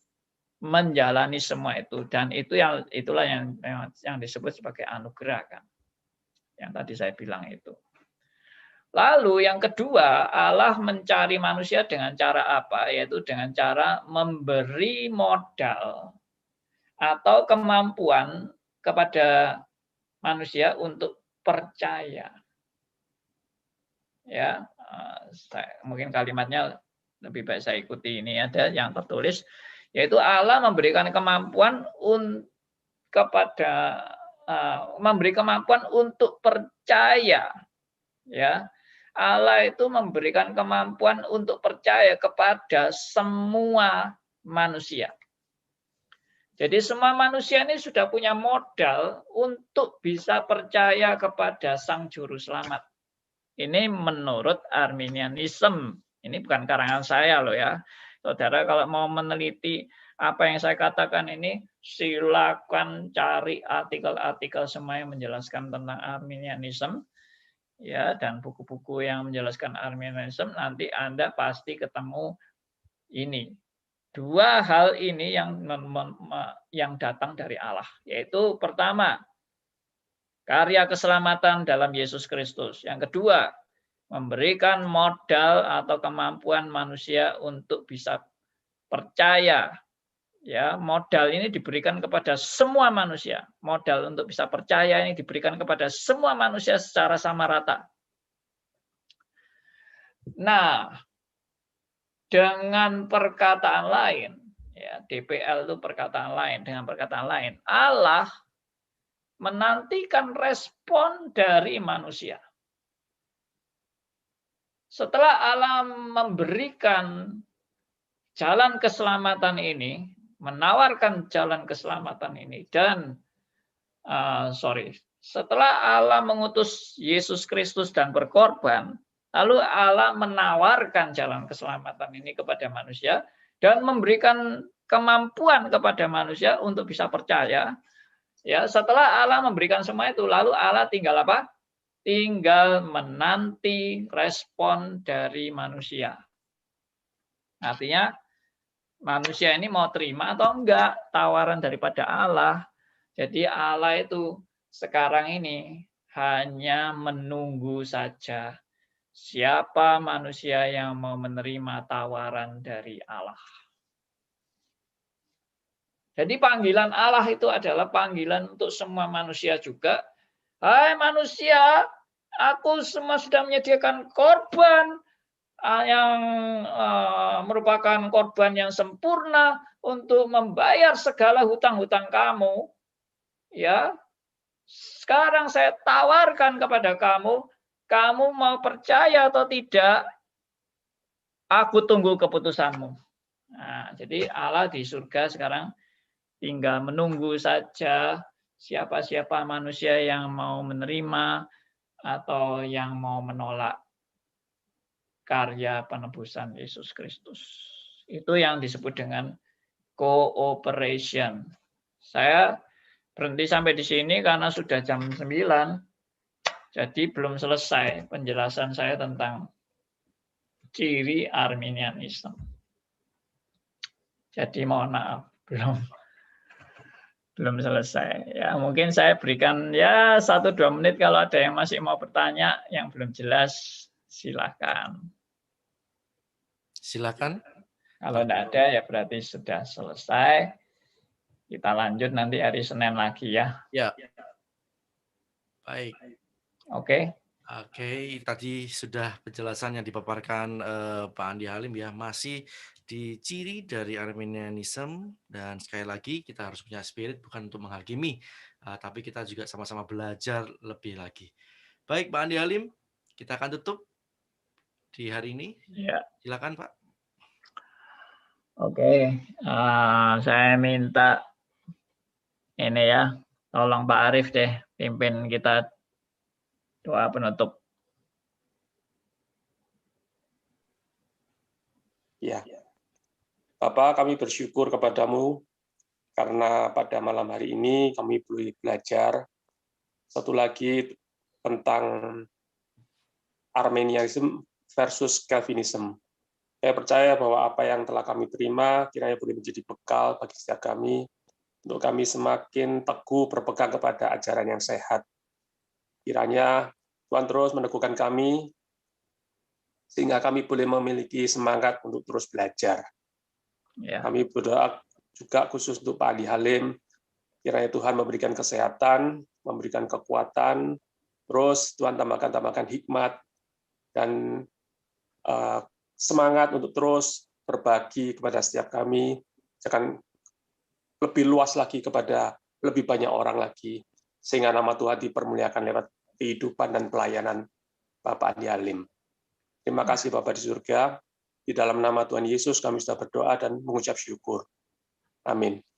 menjalani semua itu, dan itulah yang disebut sebagai anugerah kan, yang tadi saya bilang itu. Lalu yang kedua, Allah mencari manusia dengan cara apa? Yaitu dengan cara memberi modal atau kemampuan kepada manusia untuk percaya. Ya, mungkin kalimatnya lebih baik saya ikuti, ini ada yang tertulis, yaitu Allah memberikan kemampuan memberi kemampuan untuk percaya. Ya, Allah itu memberikan kemampuan untuk percaya kepada semua manusia. Jadi semua manusia ini sudah punya modal untuk bisa percaya kepada Sang Juru Selamat. Ini menurut Arminianism. Ini bukan karangan saya loh ya. Saudara kalau mau meneliti apa yang saya katakan ini, silakan cari artikel-artikel semua yang menjelaskan tentang Arminianism. Ya, dan buku-buku yang menjelaskan Arminianism, nanti Anda pasti ketemu ini. Dua hal ini yang datang dari Allah, yaitu pertama, karya keselamatan dalam Yesus Kristus. Yang kedua, memberikan modal atau kemampuan manusia untuk bisa percaya. Ya, modal ini diberikan kepada semua manusia. Modal untuk bisa percaya ini diberikan kepada semua manusia secara sama rata. Nah, dengan perkataan lain, ya, DPL itu perkataan lain. Dengan perkataan lain, Allah menantikan respon dari manusia. Setelah Allah memberikan jalan keselamatan ini, menawarkan jalan keselamatan ini, dan setelah Allah mengutus Yesus Kristus dan berkorban, lalu Allah menawarkan jalan keselamatan ini kepada manusia dan memberikan kemampuan kepada manusia untuk bisa percaya. Ya, setelah Allah memberikan semua itu, lalu Allah tinggal apa? Tinggal menanti respon dari manusia. Artinya manusia ini mau terima atau enggak tawaran daripada Allah. Jadi Allah itu sekarang ini hanya menunggu saja siapa manusia yang mau menerima tawaran dari Allah. Jadi panggilan Allah itu adalah panggilan untuk semua manusia juga. Hai manusia, aku semua sudah menyediakan korban yang merupakan korban yang sempurna untuk membayar segala hutang-hutang kamu. Ya, sekarang saya tawarkan kepada kamu, kamu mau percaya atau tidak? Aku tunggu keputusanmu. Nah, jadi Allah di surga sekarang tinggal menunggu saja siapa-siapa manusia yang mau menerima atau yang mau menolak karya penebusan Yesus Kristus. Itu yang disebut dengan cooperation. Saya berhenti sampai di sini karena sudah jam 9. Jadi belum selesai penjelasan saya tentang ciri Arminianisme. Jadi mohon maaf, belum selesai. Ya, mungkin saya berikan ya 1-2 menit kalau ada yang masih mau bertanya yang belum jelas, silakan. Silakan. Kalau tidak ada ya berarti sudah selesai. Kita lanjut nanti hari Senin lagi ya. Ya. Baik. Oke. Oke, tadi sudah penjelasan yang dipaparkan Pak Andi Halim ya, masih di ciri dari Arminianism, dan sekali lagi kita harus punya spirit bukan untuk menghakimi, tapi kita juga sama-sama belajar lebih lagi. Baik, Pak Andi Halim, kita akan tutup di hari ini. Ya. Silakan, Pak. Oke, saya minta ini ya, tolong Pak Arief deh pimpin kita doa penutup. Ya, Bapak, kami bersyukur kepadamu karena pada malam hari ini kami boleh belajar satu lagi tentang Arminianism versus Calvinism. Saya percaya bahwa apa yang telah kami terima kiranya boleh menjadi bekal bagi setiap kami untuk kami semakin teguh berpegang kepada ajaran yang sehat. Kiranya Tuhan terus meneguhkan kami sehingga kami boleh memiliki semangat untuk terus belajar. Ya. Kami berdoa juga khusus untuk Pak Andi Halim, kiranya Tuhan memberikan kesehatan, memberikan kekuatan, terus Tuhan tambahkan hikmat dan semangat untuk terus berbagi kepada setiap kami, akan lebih luas lagi kepada lebih banyak orang lagi, sehingga nama Tuhan dipermuliakan lewat kehidupan dan pelayanan Bapak Andi Halim. Terima kasih Bapak di surga. Di dalam nama Tuhan Yesus kami sudah berdoa dan mengucap syukur. Amin.